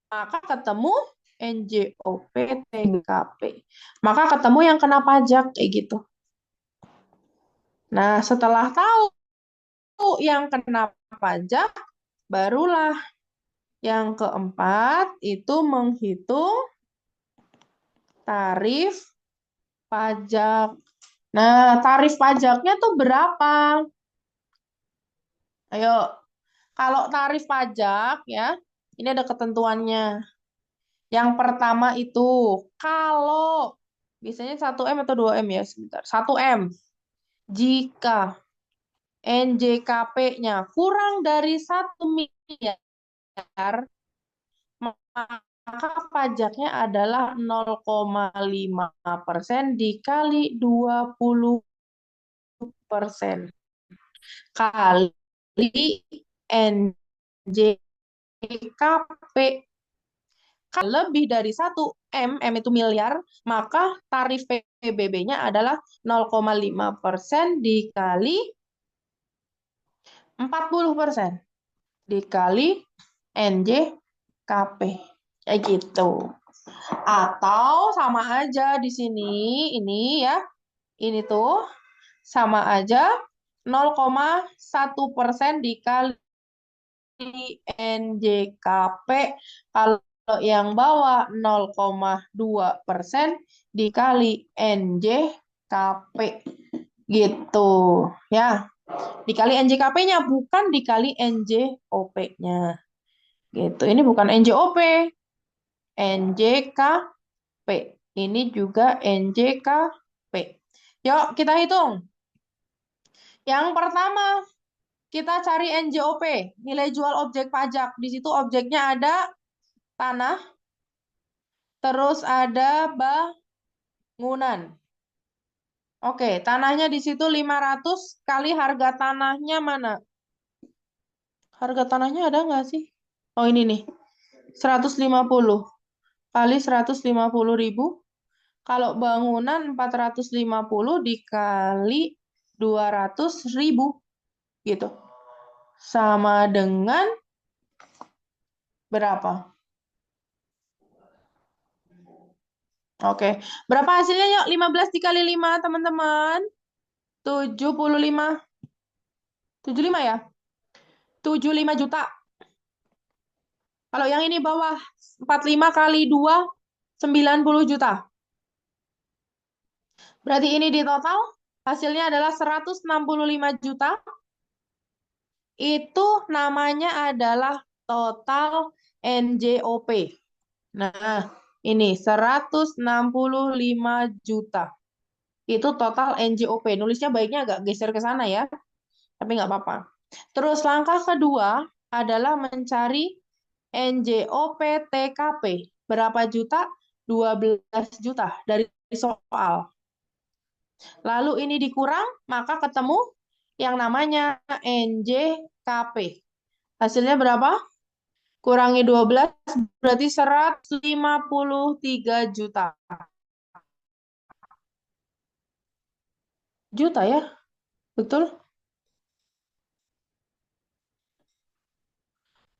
Maka ketemu NJOP TKP. Maka ketemu yang kena pajak, kayak gitu. Nah, setelah tahu yang kena pajak, barulah yang keempat itu menghitung tarif pajak. Nah, tarif pajaknya tuh berapa? Ayo, kalau tarif pajak ya, ini ada ketentuannya. Yang pertama itu, kalau biasanya 1M atau 2M ya, sebentar. 1M. Jika NJKP-nya kurang dari 1 miliar, maka pajaknya adalah 0,5% dikali 20% kali NJKP. Kalau lebih dari 1 M, M itu miliar, maka tarif PBB-nya adalah 0,5% dikali 40% dikali NJKP. Kayak gitu. Atau sama aja di sini, ini ya, ini tuh sama aja 0,1% dikali NJKP. Kalau yang bawah 0,2% dikali NJKP. Gitu ya. Dikali NJKP-nya, bukan dikali NJOP-nya. Gitu. Ini bukan NJOP. NJKP. Ini juga NJKP. Yuk, kita hitung. Yang pertama, kita cari NJOP, nilai jual objek pajak. Di situ objeknya ada tanah, terus ada bangunan. Oke, tanahnya di situ 500 kali harga tanahnya mana? Harga tanahnya ada nggak sih? Oh, ini nih. 150 kali 150.000. Kalau bangunan 450 dikali 200.000. Gitu. Sama dengan berapa? Oke. Berapa hasilnya yuk? 15 dikali 5, teman-teman. 75. 75 ya? 75 juta. Kalau yang ini bawah, 45 kali 2, 90 juta. Berarti ini di total, hasilnya adalah 165 juta. Itu namanya adalah total NJOP. Nah, ini 165 juta. Itu total NJOP. Nulisnya baiknya agak geser ke sana ya. Tapi nggak apa-apa. Terus langkah kedua adalah mencari NJOP TKP. Berapa juta? 12 juta dari soal. Lalu ini dikurang, maka ketemu yang namanya NJKP. Hasilnya berapa? Kurangi 12, berarti 153 juta. Juta ya? Betul?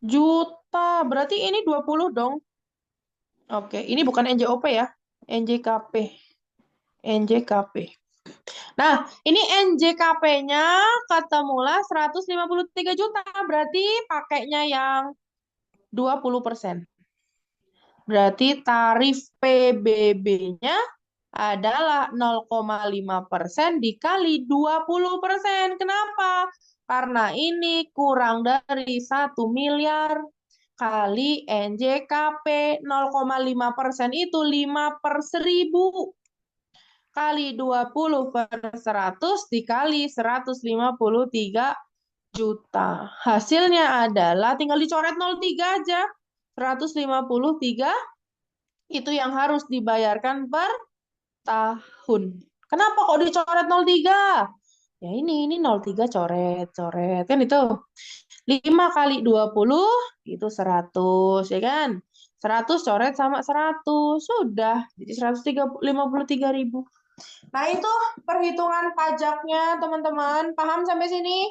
Juta. Berarti ini 20 dong. Oke, ini bukan NJOP ya. NJKP. NJKP. Nah, ini NJKP-nya ketemulah 153 juta. Berarti pakainya yang 20%. Berarti tarif PBB-nya adalah 0,5% dikali 20%. Kenapa? Karena ini kurang dari 1 miliar kali NJKP 0,5% itu 5/1000. kali 20/100 dikali 153 juta. Hasilnya adalah tinggal dicoret 03 aja. 153 itu yang harus dibayarkan per tahun. Kenapa kok dicoret 03? Ya ini 03 coret, coret. Kan itu 5 kali 20 itu 100, ya kan? 100 coret sama 100. Sudah, jadi 153.000. Nah, itu perhitungan pajaknya, teman-teman. Paham sampai sini?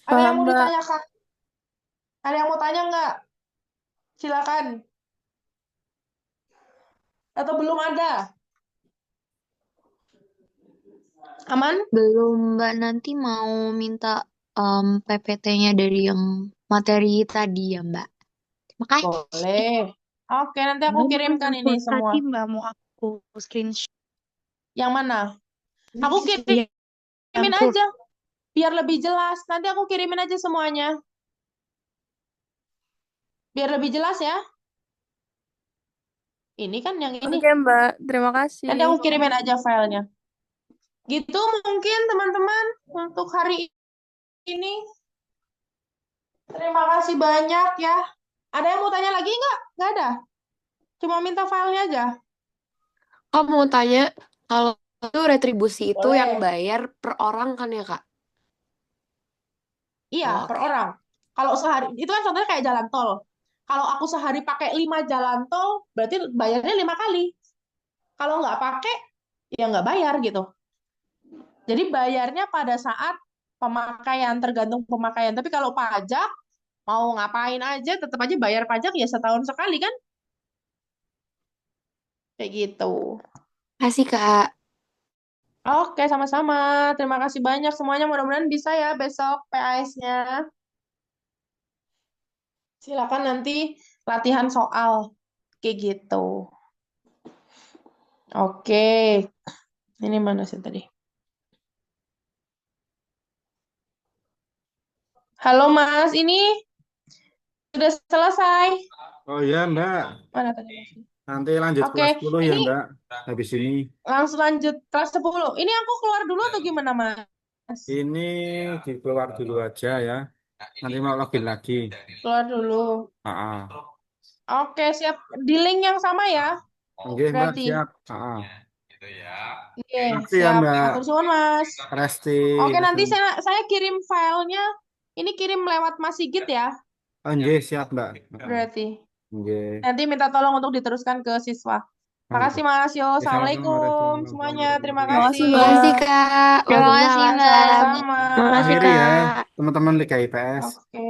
Ada yang Paham, mau Mbak. ditanyakan? Ada yang mau tanya nggak? Silakan. Atau belum ada? Aman? Belum, Mbak. Nanti mau minta PPT-nya dari yang materi tadi ya, Mbak. Makasih. Boleh. Oke, nanti aku Mbak mau kirimkan yang ini full semua. tadi, Mbak, mau aku screenshot. Yang mana? Aku Yang kirimin full. aja. Biar lebih jelas. Nanti aku kirimin aja semuanya. Biar lebih jelas ya. Ini kan yang ini. Oke, Mbak. Terima Nanti kasih. aku kirimin aja filenya. Gitu mungkin teman-teman untuk hari ini. Terima kasih banyak ya. Ada yang mau tanya lagi nggak? Nggak ada. Cuma minta filenya aja. Kamu mau tanya, kalau itu retribusi itu yang Boleh. bayar per orang kan ya, Kak? Iya, Oh, per oke. orang. Kalau sehari, itu kan contohnya kayak jalan tol. Kalau aku sehari pakai 5 jalan tol, berarti bayarnya 5 kali. Kalau nggak pakai, ya nggak bayar gitu. Jadi bayarnya pada saat pemakaian, tergantung pemakaian. Tapi kalau pajak, mau ngapain aja, tetap aja bayar pajak ya setahun sekali kan? Kayak gitu. Kasih, Kak. Oke, sama-sama. Terima kasih banyak semuanya. Mudah-mudahan bisa ya besok PAS-nya. Silakan nanti latihan soal. Kayak gitu. Oke. Ini mana sih tadi? Halo Mas, ini sudah selesai. Oh iya Mbak, Mana tadi Mas? nanti lanjut Oke, kelas 10 ya ini Mbak, habis ini. langsung lanjut kelas 10. Ini aku keluar dulu atau gimana Mas? Ini keluar dulu aja ya, nanti mau login lagi. Keluar dulu. Oke, siap. Di link yang sama ya, Oke Mbak, berarti. siap. Oke, Makasih ya siap. Mbak, Matur suwun Mas. Resti. Oke, nanti saya kirim filenya. Ini kirim lewat Mas Sigit ya, Oke, siap Mbak. berarti. Oke. Nanti minta tolong untuk diteruskan ke siswa. Makasih Mas. Yo, Ya, sama-sama Assalamualaikum Waalaikumsalam semuanya. Terima Terima kasih, kasih. Makasih, Mbak. Kak. Terima kasih, Waalaikumsalam. Mbak. Sama. Makasih, Akhiri ya, Kak. teman-teman di KIPS. Oke.